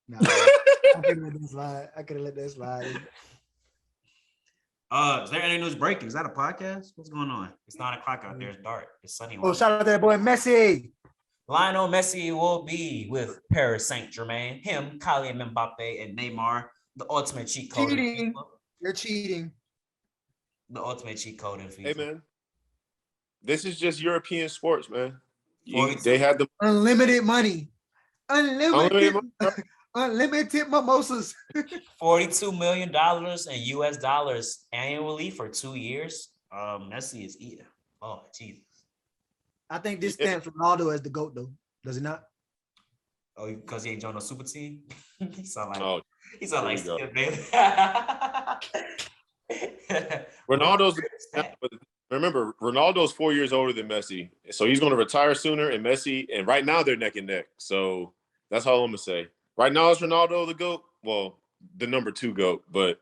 No, I could have let that slide. Is there any news breaking? Is that a podcast? What's going on? It's 9:00 out there. It's dark. It's sunny. Oh, shout out to that boy Messi. Lionel Messi will be with Paris Saint-Germain. Him, Kylian Mbappe, and Neymar. The ultimate cheat code. Cheating. You're cheating. The ultimate cheat code in FIFA. Hey, man. This is just European sports, man. They had the unlimited money. Unlimited mimosas. $42 million in US dollars annually for 2 years. Messi is eating. Oh, Jesus. I think this stands for Ronaldo as the GOAT, though. Does it not? Oh, because he ain't joined no super team. he sound like Oh, like there you Skip Bayless. Ronaldo's but remember, Ronaldo's 4 years older than Messi, so he's going to retire sooner. And Messi, and right now they're neck and neck. So that's all I'm gonna say. Right now is Ronaldo the GOAT. Well, the number 2 GOAT, but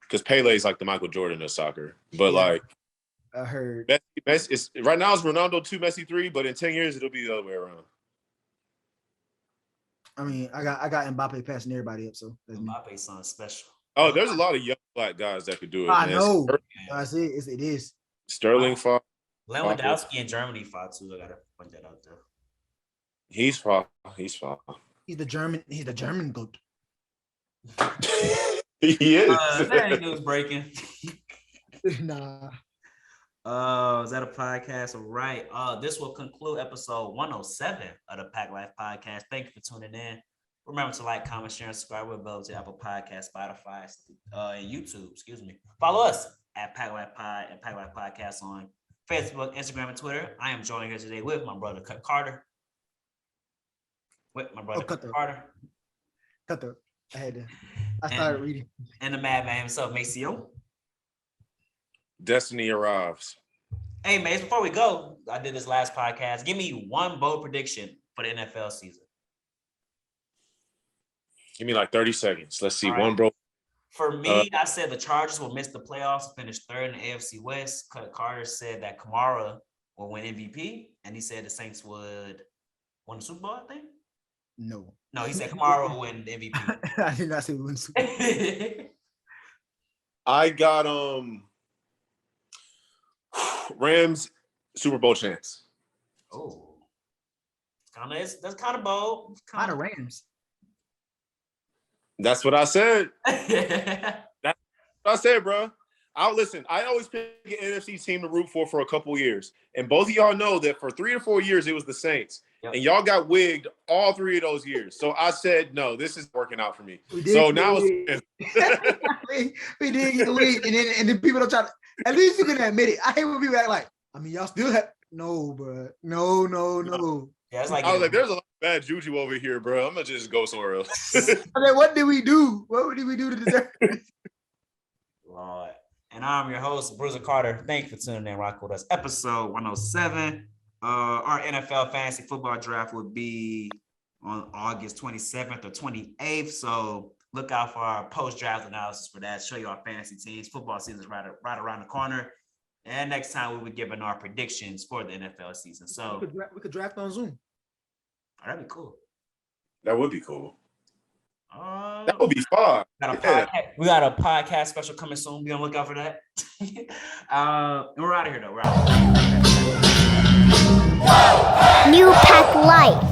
because Pele is like the Michael Jordan of soccer. But Yeah. like I heard. Messi is right now it's Ronaldo 2, Messi 3, but in 10 years it'll be the other way around. I mean, I got Mbappe passing everybody up, so that's me. Mbappe's something special. Oh, there's a lot of young black guys that could do it. I Man. know. That's it. It is. Sterling fought. Lewandowski in Germany fought too. I gotta point that out there. He's fought. He's fought. He's the German GOAT. He is. That news breaking. Nah. Is that a podcast? All right. This will conclude episode 107 of the Pact Life Podcast. Thank you for tuning in. Remember to like, comment, share, and subscribe. We're available to Apple Podcasts, Spotify, and YouTube. Excuse me. Follow us at Pact Life Pod and Pact Life Podcast on Facebook, Instagram, and Twitter. I am joined here today with my brother Carter. Carter. Cut the. I started reading. And the madman himself, Maceo. Destiny arrives. Hey, Mace, before we go, I did this last podcast. Give me one bold prediction for the NFL season. Give me like 30 seconds. Let's see. All right. One bro. For me, I said the Chargers will miss the playoffs and finish third in the AFC West. Carter said that Kamara will win MVP, and he said the Saints would win the Super Bowl, I think. No, he said Kamara will win the MVP. I did not say we win Super Bowl. I got Rams Super Bowl chance. Oh, that's kind of bold. Kind of Rams. That's what I said. That's what I said, bro. I always pick an NFC team to root for a couple years. And both of y'all know that for 3 to 4 years, it was the Saints. Yep. And y'all got wigged all 3 of those years. So I said, no, this is working out for me. So now it's we did get wigged. And then people don't try to, at least you can admit it. I hate when people act like, I mean, y'all still have, no, bro. No. Yeah, it's like I was like, there's a lot of bad juju over here, bro. I'm going to just go somewhere else. I mean, what did we do? What did we do to deserve it? Lord. And I'm your host, Bruiser Carter. Thank you for tuning in, rock with us. Episode 107. Our NFL fantasy football draft will be on August 27th or 28th. So look out for our post-draft analysis for that. Show you our fantasy teams. Football season is right around the corner. And next time we'll be giving our predictions for the NFL season. So we could draft on Zoom. Oh, that'd be cool. That would be cool. That would be fun. We got a podcast special coming soon. Be on the lookout for that. And we're out of here, though. We're out. New Pact Life.